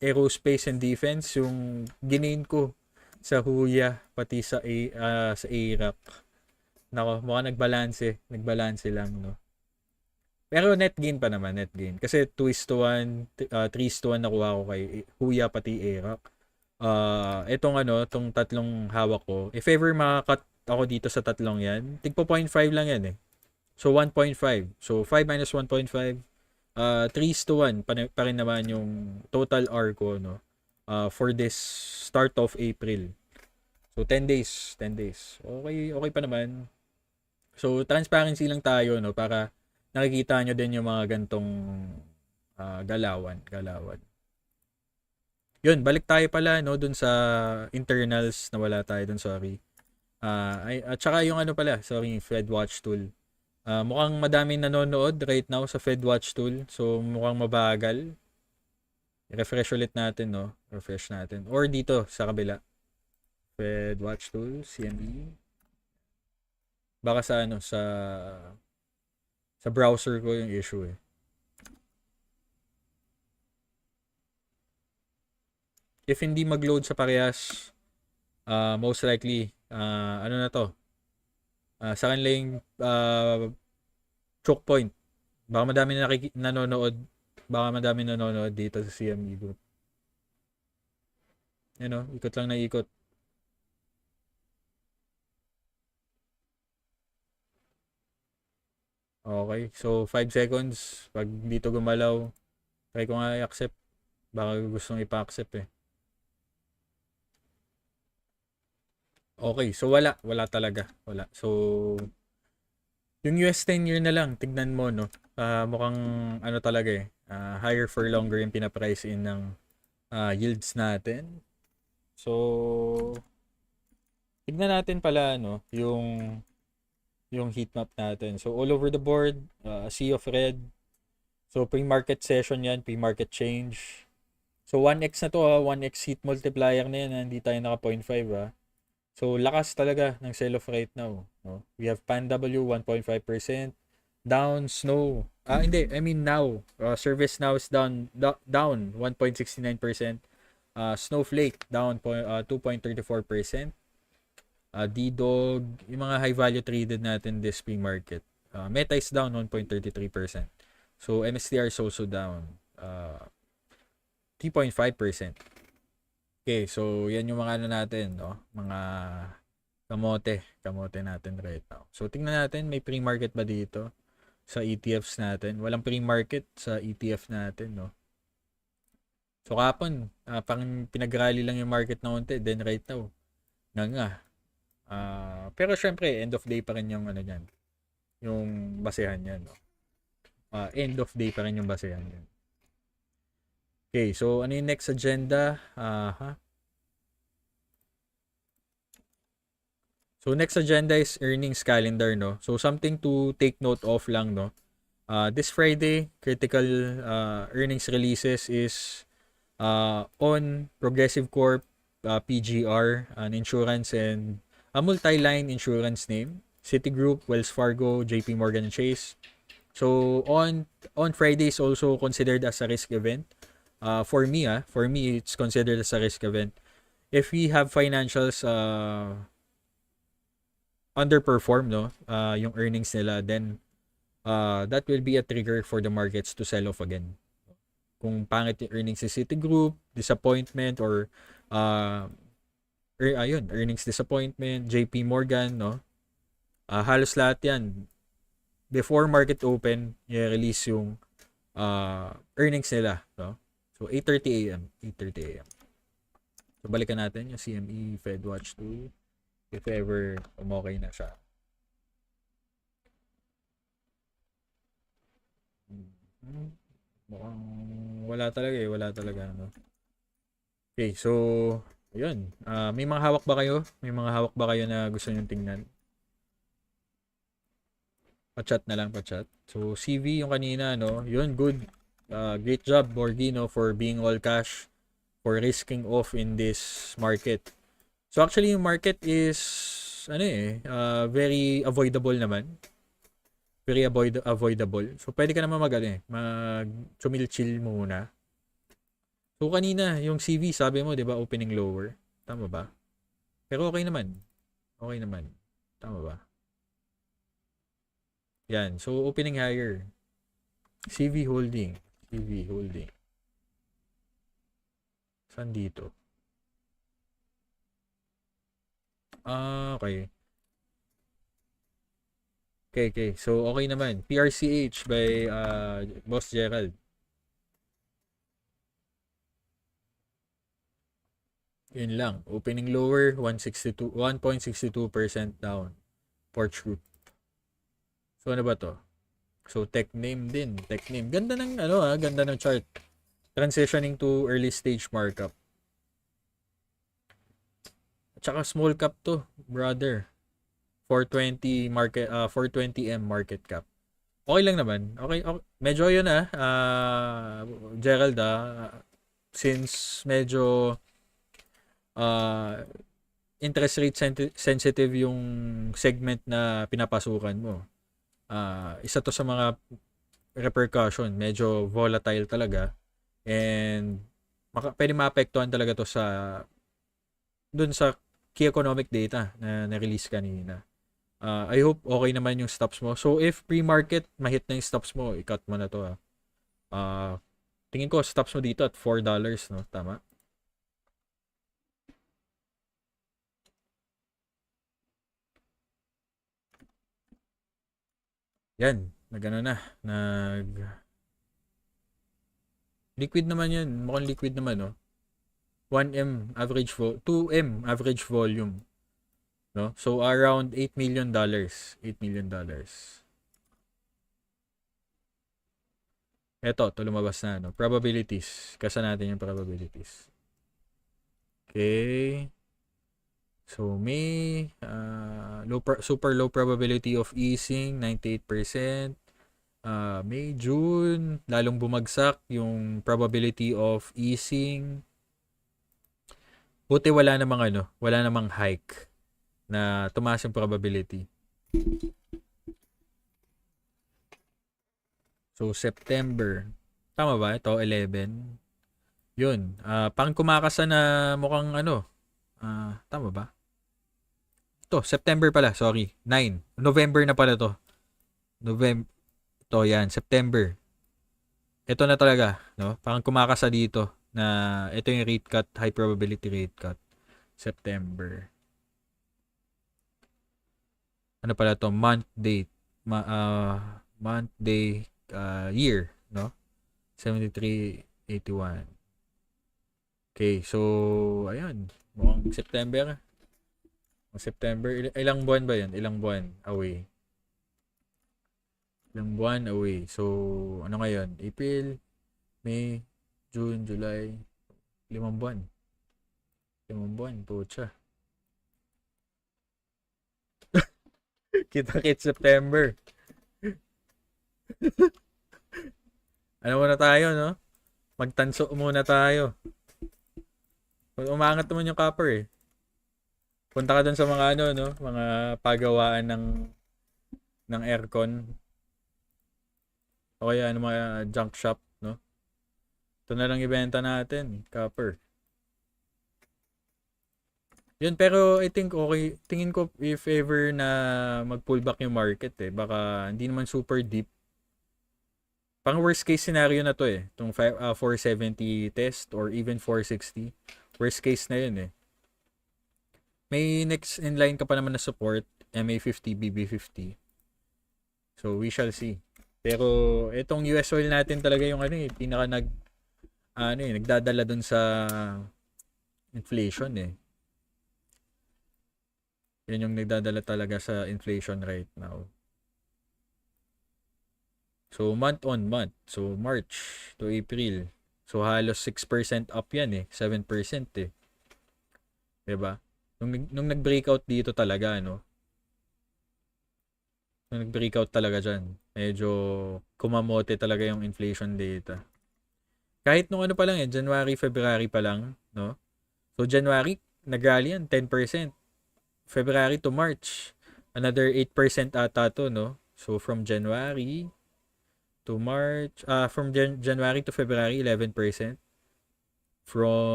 aerospace and defense yung ginain ko sa Huya pati sa ARAC. Nako, mukhang nagbalanse lang, no. Pero net gain pa naman, net gain. Kasi 2:1, 3:1 nakuha ko kay Huya pati ARAC. Itong tatlong hawak ko, if ever makakat ako dito sa tatlong yan, tigpo 0.5 lang yan So 1.5. So 5 minus 1.5, 3:1 pa rin naman yung total R ko, no? For this start of April. So 10 days. Okay pa naman. So transparency lang tayo, no, para nakikita nyo din yung mga gantong galawan. Yun, balik tayo pala, no, dun sa internals na wala tayo dun, sorry. At saka yung Fed Watch Tool. Mukhang madaming nanonood right now sa Fed Watch Tool. So, mukhang mabagal. I-refresh ulit natin, no? Refresh natin. Or dito, sa kabila. Fed Watch Tool, CME. Baka sa browser ko yung issue If hindi mag-load sa parehas, most likely, ano na to? Sa kanila yung choke point. Baka madami na nanonood dito sa CME group. Ikot lang na ikot. Okay, so 5 seconds. Pag dito gumalaw, try ko nga i-accept. Baka gustong ipa-accept Okay, so wala talaga. Wala. So, yung US 10-year na lang, tignan mo, no? Mukhang talaga higher for longer yung pinaprice in ng yields natin. So, tignan natin pala, no, yung heat map natin. So, all over the board, sea of red. So, pre-market session yan, pre-market change. So 1x na to ha, 1x heat multiplier na yan, hindi tayo naka 0.5 ha. So lakas talaga ng sell-off right now, no? We have PanW 1.5%, down Snow. Hindi, I mean now. Service now is down 1.69%. Snowflake down 2.34%. D-Dog, yung mga high value traded natin this pre-market. Meta is down 1.33%. So MSTR is also down 3.5%. Okay, so yan yung mga ano natin, no? Mga kamote natin right now. So tingnan natin, may pre-market ba dito sa ETFs natin? Walang pre-market sa ETF natin, no? So kapon, pang pinag-rally lang yung market na unti, then right now, nga. Pero syempre, end of day pa rin yung ano niyan, yung basehan niyan, no? End of day pa rin yung basehan niyan. Okay, so ano yung next agenda? So next agenda is earnings calendar, no? So something to take note of lang, no? This Friday, critical earnings releases is on Progressive Corp, PGR, an insurance and a multi-line insurance name, Citigroup, Wells Fargo, JP Morgan Chase. So on Friday is also considered as a risk event. For me, it's considered as a risk event. If we have financials underperform, no, yung earnings nila, then that will be a trigger for the markets to sell off again. Kung pangit yung earnings sa Citigroup, disappointment, or earnings disappointment, JP Morgan, no? Halos lahat yan. Before market open, i-release yung earnings nila, no? So 8:30 AM. So balikan natin yung CME Fed Watch 2 if ever umokay na siya. Mukhang wala talaga, no? Okay, so ayun. May mga hawak ba kayo? May mga hawak ba kayo na gusto nyo tingnan? Pa-chat na lang, pa-chat. So CV yung kanina, no? Yun, good. Great job, Borgino, for being all cash, for risking off in this market. So actually, yung market is very avoidable naman. Very avoidable. So pwede ka naman chill muna. So kanina, yung CV, sabi mo, 'di ba, opening lower. Tama ba? Pero okay naman. Tama ba? Yan. So opening higher. CV holding. Saan dito? Okay. Okay. So, okay naman. PRCH by Boss Gerald. Yun lang. Opening lower, 1.62% down. Porch Group. So, ano ba to? So, tech name din. Ganda ng chart. Transitioning to early stage markup. At saka small cap to, brother. 420 420M market cap. Okay lang naman. Okay. Medyo yun Gerald since medyo interest rate sensitive yung segment na pinapasukan mo. Isa to sa mga repercussion. Medyo volatile talaga. And pwede maapektuhan talaga to dun sa key economic data na na-release kanina. I hope okay naman yung stops mo. So, if pre-market, mahit na yung stops mo, i-cut mo na to. Tingin ko, stops mo dito at $4, no? Tama? Yan. Liquid naman yan. Mukhang liquid naman, no? 2M average volume. No? So, around $8 million. Ito lumabas na, no? Probabilities. Kasa natin yung probabilities. Okay. So, may super low probability of easing, 98%. May, June, lalong bumagsak yung probability of easing. Buti wala namang hike na tumaas yung probability. So, September. Tama ba? Ito, 11. Yun. Pang kumakasa na mukhang tama ba? Ito, September pala. Sorry. 9. November na pala to. November. Ito, yan. September. Ito na talaga. No? Parang kumakasa dito na ito yung rate cut, high probability rate cut. September. Ano pala to? Month, date. Month, day, year. No? 7381. Okay, so, ayan. Mukhang September. September, ilang buwan ba yan? Ilang buwan away? Ilang buwan away. So, ano ngayon? April, May, June, July. 5 buwan. 5 buwan, pucha. Kita-kit September. Ano muna tayo, no? Magtanso muna tayo. Umangat naman yung copper eh. Punta ka dun sa mga no? Mga pagawaan ng aircon. O kaya mga junk shop, no? Ito na lang ibenta natin, copper. Yun, pero I think okay. Tingin ko if ever na mag-pullback yung market baka hindi naman super deep. Pang worst case scenario na to Itong 470 test or even 460. Worst case na yun May next in line ka pa naman na support, MA50, BB50. So, we shall see. Pero, itong US oil natin talaga yung pinaka nagdadala dun sa inflation Yan yung nagdadala talaga sa inflation right now. So, month on month. So, March to April. So, halos 6% up yan 7% Diba? Nung nag-breakout dito talaga, Nung nag-breakout talaga dyan, medyo kumamote talaga yung inflation data. Kahit nung pa lang January, February pa lang, no? So, January, nag-rally yan, 10%. February to March, another 8% ata to, no? So, from January to March, January to February, 11%.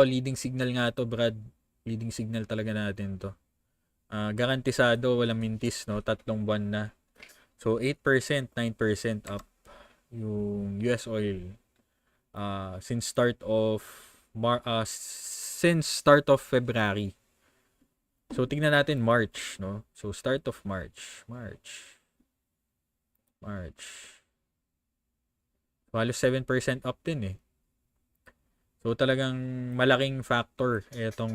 Leading signal nga to, Brad. Leading signal talaga natin to. Garantisado, walang mintis, no? 3 buwan na. So, 8%, 9% up yung US oil. Since start of February. So, tingnan natin March, no? So, start of March. Halos 7% up din So, talagang malaking factor itong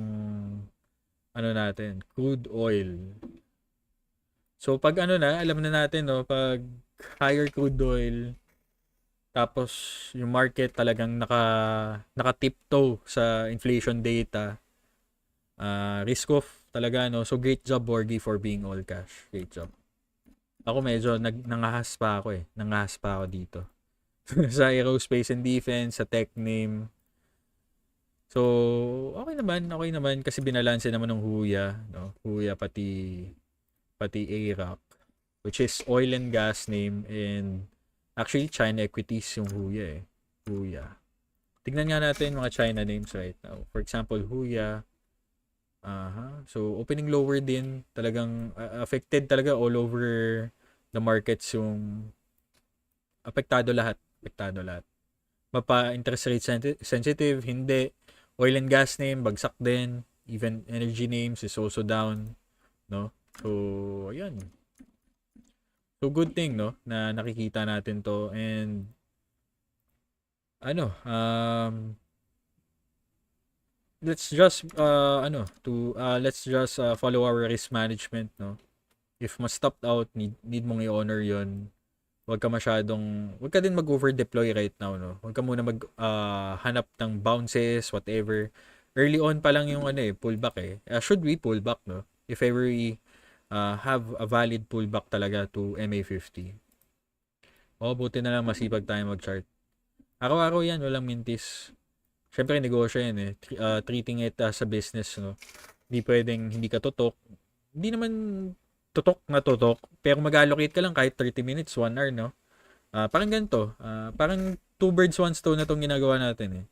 natin, crude oil. So, pag alam na natin, no, pag higher crude oil, tapos yung market talagang naka-tiptoe sa inflation data, risk off talaga, no? So, great job, Borgie, for being all cash. Great job. Ako medyo nangahas pa ako Nangahas pa ako dito. Sa aerospace and defense, sa tech name. So, okay naman kasi binalanse naman ng Huya, no? Huya pati AROC, which is oil and gas name, and actually China Equities yung Huya Huya. Tignan nga natin mga China names right now. For example, Huya. So, opening lower din, talagang affected talaga all over the markets yung apektado lahat. Interest rate sensitive, hindi. Oil and gas name, bagsak din. Even energy names is also down. No? So, ayan. So, good thing, no? Na nakikita natin to. And, let's just, follow our risk management, no? If mas stopped out, need mong i-honor yon. Huwag ka din mag-over deploy right now, no? Huwag ka muna hanap ng bounces, whatever. Early on pa lang yung pullback Should we pullback, no? If ever have a valid pullback talaga to MA50. Buti na lang masipag tayo mag-chart. Araw-araw yan, walang mintis. Siyempre, negosyo yan eh. Treating it as a business, no? Hindi pwedeng hindi ka tutok. Hindi naman tutok na tutok, pero mag-allocate ka lang kahit 30 minutes, 1 hour, no? Parang ganito. Parang two birds, one stone na itong ginagawa natin eh.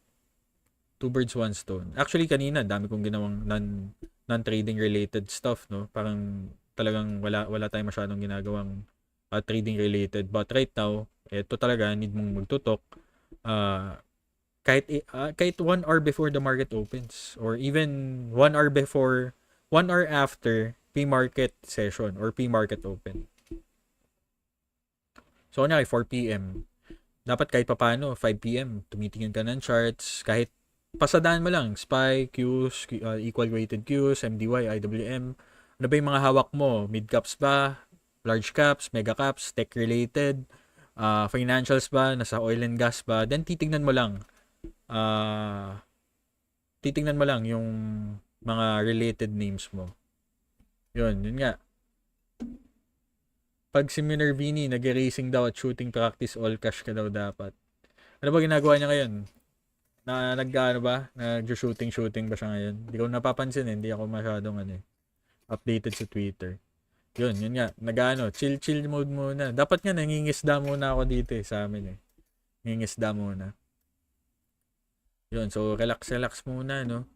Two birds, one stone. Actually, kanina, dami kong ginawang non-trading related stuff, no? Parang talagang wala tayong masyadong ginagawang trading related. But right now, ito talaga, need mong magtutok. Kahit 1 hour before the market opens or even 1 hour before, 1 hour after pre-market session or pre-market open. So, kunyari, 4 p.m. Dapat kahit papano, 5 p.m. tumitingin ka ng charts, kahit pasadaan mo lang, SPY, Qs, equal weighted Qs, MDY, IWM. Ano ba yung mga hawak mo? Mid caps ba? Large caps, mega caps, tech related, financials ba? Nasa oil and gas ba? Then titingnan mo lang. Yung mga related names mo. Yun nga. Pag si Minervini, nag-racing daw at shooting practice, all cash ka daw dapat. Ano ba ginagawa niya ngayon? Nag-shooting ba siya ngayon? Hindi ko napapansin eh. Hindi ako masyadong updated sa Twitter. Yun nga. Chill mode muna. Dapat nga nangingisda muna ako dito sa amin eh. Nangingisda muna. Yun, so relax muna, no?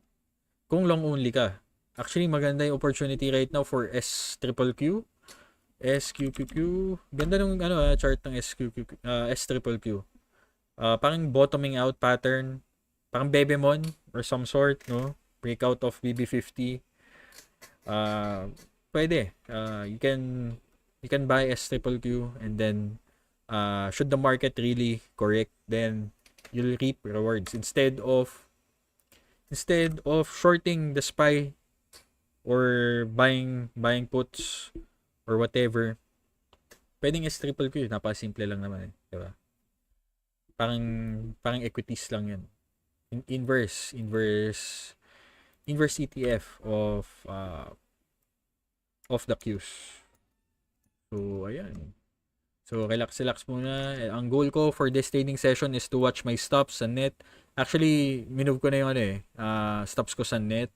Kung long only ka. Actually, maganda yung opportunity right now for SQQQ. Ganda nung chart ng SQQQ. Parang bottoming out pattern. Parang Bebemon or some sort, no? Breakout of BB50. Pwede. You can buy SQQQ and then should the market really correct, then you'll reap rewards instead of shorting the SPY or buying puts or whatever. Pwedeng SQQQ, napasimple lang naman eh, di ba? Parang equities lang 'yan. Inverse ETF of the Qs. So ayan. So, relax muna. Ang goal ko for this trading session is to watch my stops sa net. Actually, minove ko na yung stops ko sa net.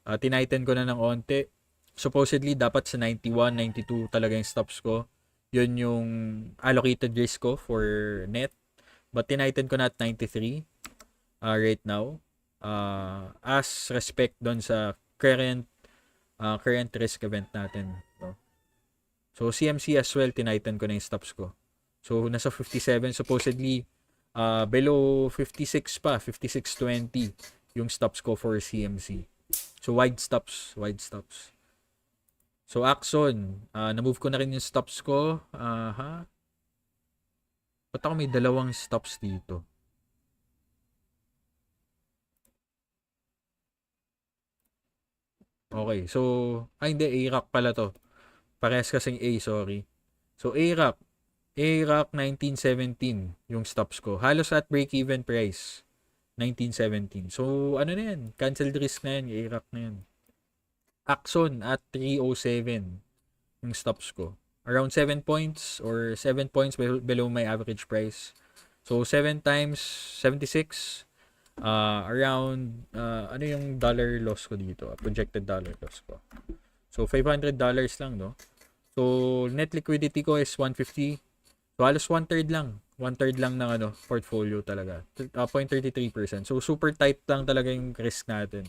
Tinighten ko na ng onte. Supposedly, dapat sa 91, 92 talaga yung stops ko. Yun yung allocated risk ko for net. But tinighten ko na at 93 right now. As respect doon sa current risk event natin. So, CMC as well, tinighten ko na yung stops ko. So, nasa 57. Supposedly, below 56 pa, 56.20 yung stops ko for CMC. So, wide stops. So, Axon, na-move ko na rin yung stops ko. Ba't ako may dalawang stops dito? Okay, so, hindi, ARAC pala to. Parehas kasing A, sorry. So, ARAC 1917 yung stops ko. Halos at break-even price. 1917. So, ano na yan? Canceled risk na yan. ARAC na yan. Axon at 307 yung stops ko. Around 7 points or 7 points below my average price. So, 7 times 76. Around, ano yung dollar loss ko dito? Projected dollar loss ko. So, $500 lang, no? So, net liquidity ko is 150. So, halos 1/3 lang. 1/3 lang ng portfolio talaga. 0.33%. So, super tight lang talaga yung risk natin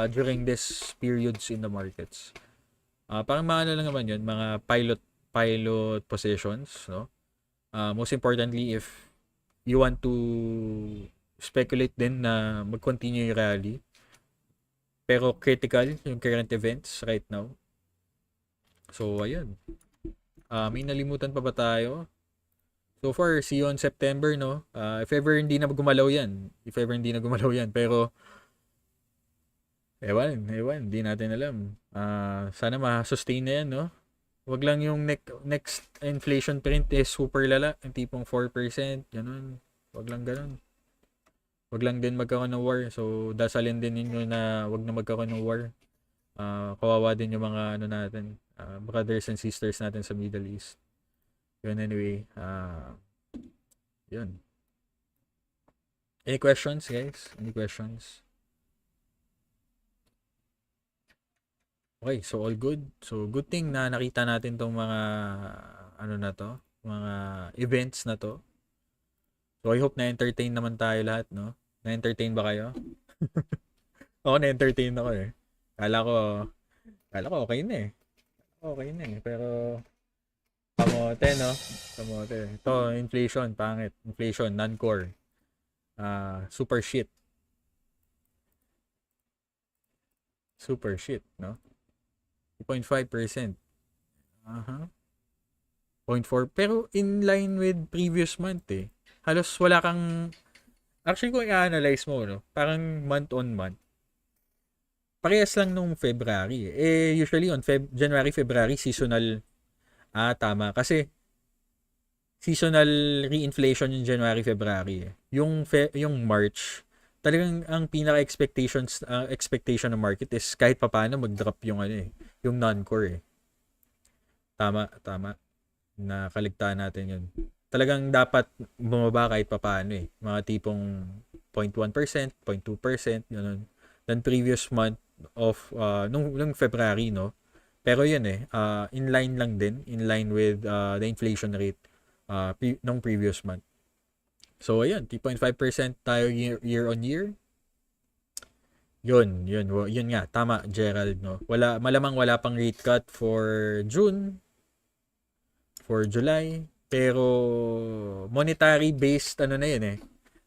during this periods in the markets. Parang mga lang naman yun, mga pilot positions, no? Most importantly, if you want to speculate din na mag-continue yung rally, pero critical yung current events right now. So, ayun. May nalimutan pa ba tayo? So far, see you on September, no? If ever hindi na gumalaw yan. Pero, ewan, hindi natin alam. Sana ma-sustain na yan, no? Wag lang yung next inflation print is super lala. Yung tipong 4%, ganun. Wag lang ganun. Wag lang din magkaroon ng war. So, dasalin din ninyo na wag na magkaroon ng war. Kawawa din yung mga ano natin, brothers and sisters natin sa Middle East. Yun anyway, yun. Any questions, guys? Any questions? Okay, so all good. So good thing na nakita natin tong mga ano na to, mga events na to. So I hope na-entertain naman tayo lahat, no? Na-entertain ba kayo? Ako na-entertain ako eh. Kala ko, kala ko okay na eh. Okay na eh. Pero kamote, no? Kamote. Ito, inflation, pangit. Inflation, non-core. Super shit. Super shit, no? 2.5%. Aha. 0.4. Pero in line with previous month eh. Halos wala kang... Actually, kung i-analyze mo, no? Parang month on month. Parehas lang nung February. Usually on January, February, seasonal. Tama. Kasi seasonal re-inflation yung January, February. Yung March, talagang ang expectation ng market is kahit papaano mag-drop yung ano eh, yung non-core eh. Tama, tama. Nakaligtaan natin yun. Talagang dapat bumaba kahit papaano eh. Mga tipong 0.1%, 0.2%, ganun. Than previous month of, nung February, no? Pero yun eh, in line lang din, in line with the inflation rate nung previous month. So, ayun, 3.5% tayo year on year. Yun nga, tama, Gerald, no? Malamang wala pang rate cut for June, for July, pero monetary based ano na yun eh.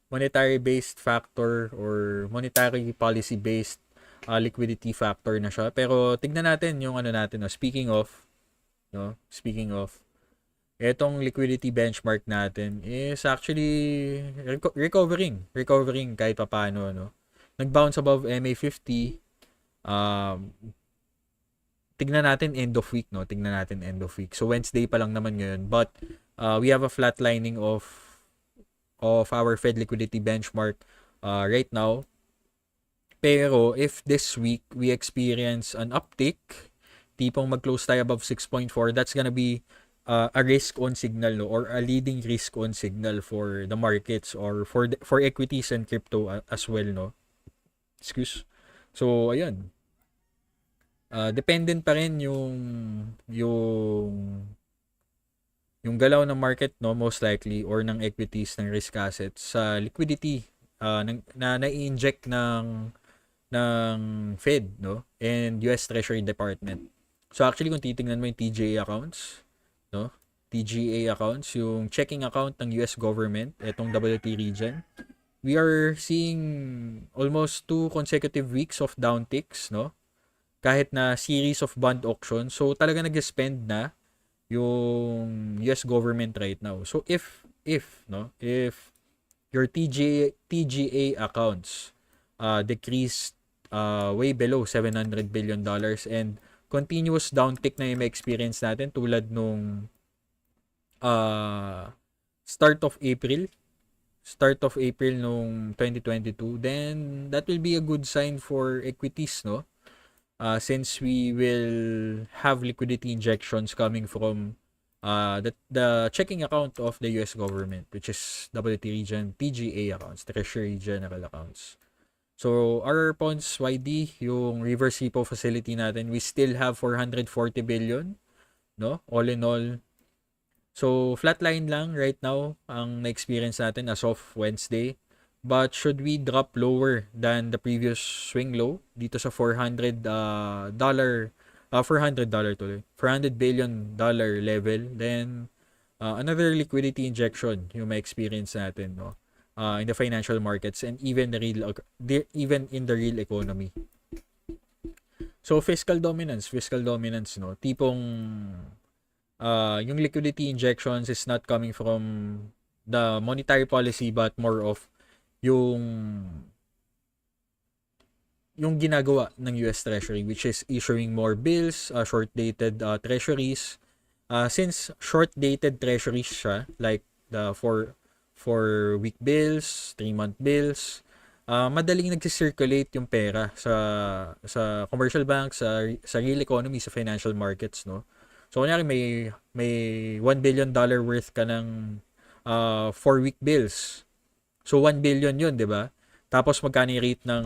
Monetary based factor or monetary policy based liquidity factor na siya. Pero tignan natin yung ano natin, no? Speaking of etong liquidity benchmark natin is actually recovering kahit papaano, no? Nag-bounce above MA50. Um, tignan natin end of week, no? Tignan natin end of week. So Wednesday pa lang naman ngayon, but we have a flatlining of our Fed liquidity benchmark right now. Pero if this week we experience an uptick, tipong mag-close tayo above 6.4, that's gonna be a risk on signal, no? Or a leading risk on signal for the markets or for equities and crypto as well, no? So ayun, dependent pa rin yung galaw ng market, no, most likely, or ng equities, ng risk assets sa liquidity na nai-inject ng Fed, no, and US Treasury Department. So actually kung titingnan mo yung TGA accounts, no, TGA accounts, yung checking account ng US government, etong WT region, we are seeing almost 2 consecutive weeks of downticks, no? Kahit na series of bond auction. So talaga nag-spend na yung US government right now. So if your TGA accounts decreased way below $700 billion and continuous downtick na yung experience natin tulad nung start of April nung 2022, then that will be a good sign for equities, no? Since we will have liquidity injections coming from the checking account of the US government, which is WT region TGA accounts, Treasury General accounts. So our points YD, yung reverse repo facility natin, we still have 440 billion, no? All in all. So flatline lang right now ang na-experience natin as of Wednesday. But should we drop lower than the previous swing low dito sa $400 billion level, then another liquidity injection yung may experience natin, no, in the financial markets and even in the real economy. So fiscal dominance, no, tipong yung liquidity injections is not coming from the monetary policy but more of yung ginagawa ng US Treasury, which is issuing more bills, short-dated treasuries. Since short-dated treasuries siya, like the 4-week bills, 3-month bills, madaling nag-circulate yung pera sa commercial banks, sa real economy, sa financial markets, no? So kunyari may $1 billion worth ka ng 4-week bills. So 1 billion 'yun, 'di ba? Tapos magkano yung rate ng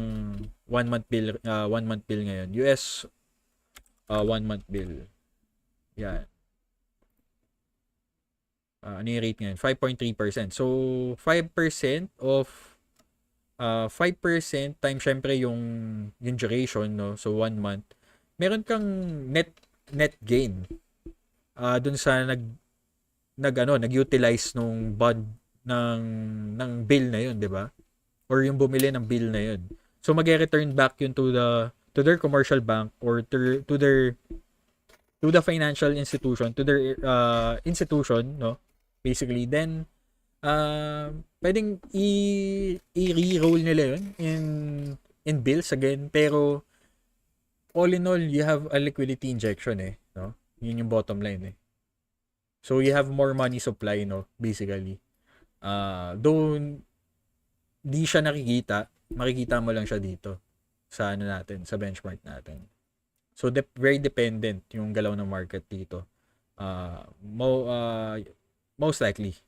1 month bill ngayon? US 1 month bill. Yan. Ano yung rate ngayon? 5.3%. So 5% of 5% times syempre yung duration, no? So 1 month. Meron kang net gain dun sa nag-utilize nung bond ng bill na yun, 'di ba? Or yung bumili ng bill na yun. So magre-return back yun to their commercial bank or to the financial institution, to their institution, no? Basically, then pwedeng i-re-roll nila yun in bills again, pero all in all, you have a liquidity injection, no? Yun yung bottom line, eh. So you have more money supply, no, basically. Though di siya makikita mo lang siya dito sa ano natin, sa benchmark natin. So very dependent yung galaw ng market dito. Most likely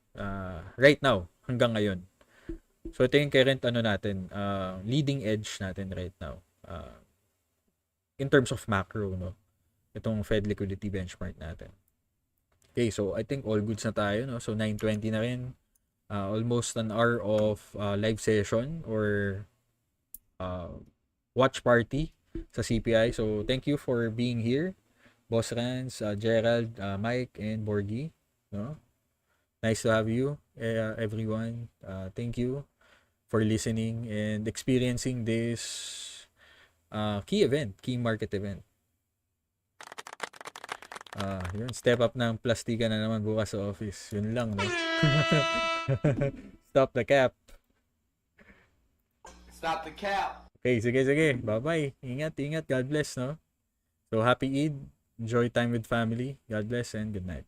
right now hanggang ngayon. So ito yung current ano natin, leading edge natin right now. In terms of macro, no. Itong Fed liquidity benchmark natin. Okay, so I think all goods na tayo, no. So 9:20 na rin. Almost an hour of live session or watch party sa CPI. So thank you for being here, Boss Rans, Gerald, Mike, and Borgie. No? Nice to have you, everyone. Thank you for listening and experiencing this key market event. Yun, step up ng plastika na naman bukas sa office. Yun lang, no? Stop the cap. Stop the cap. Okay, sige. Bye-bye. Ingat. God bless, no? So, happy Eid. Enjoy time with family. God bless and good night.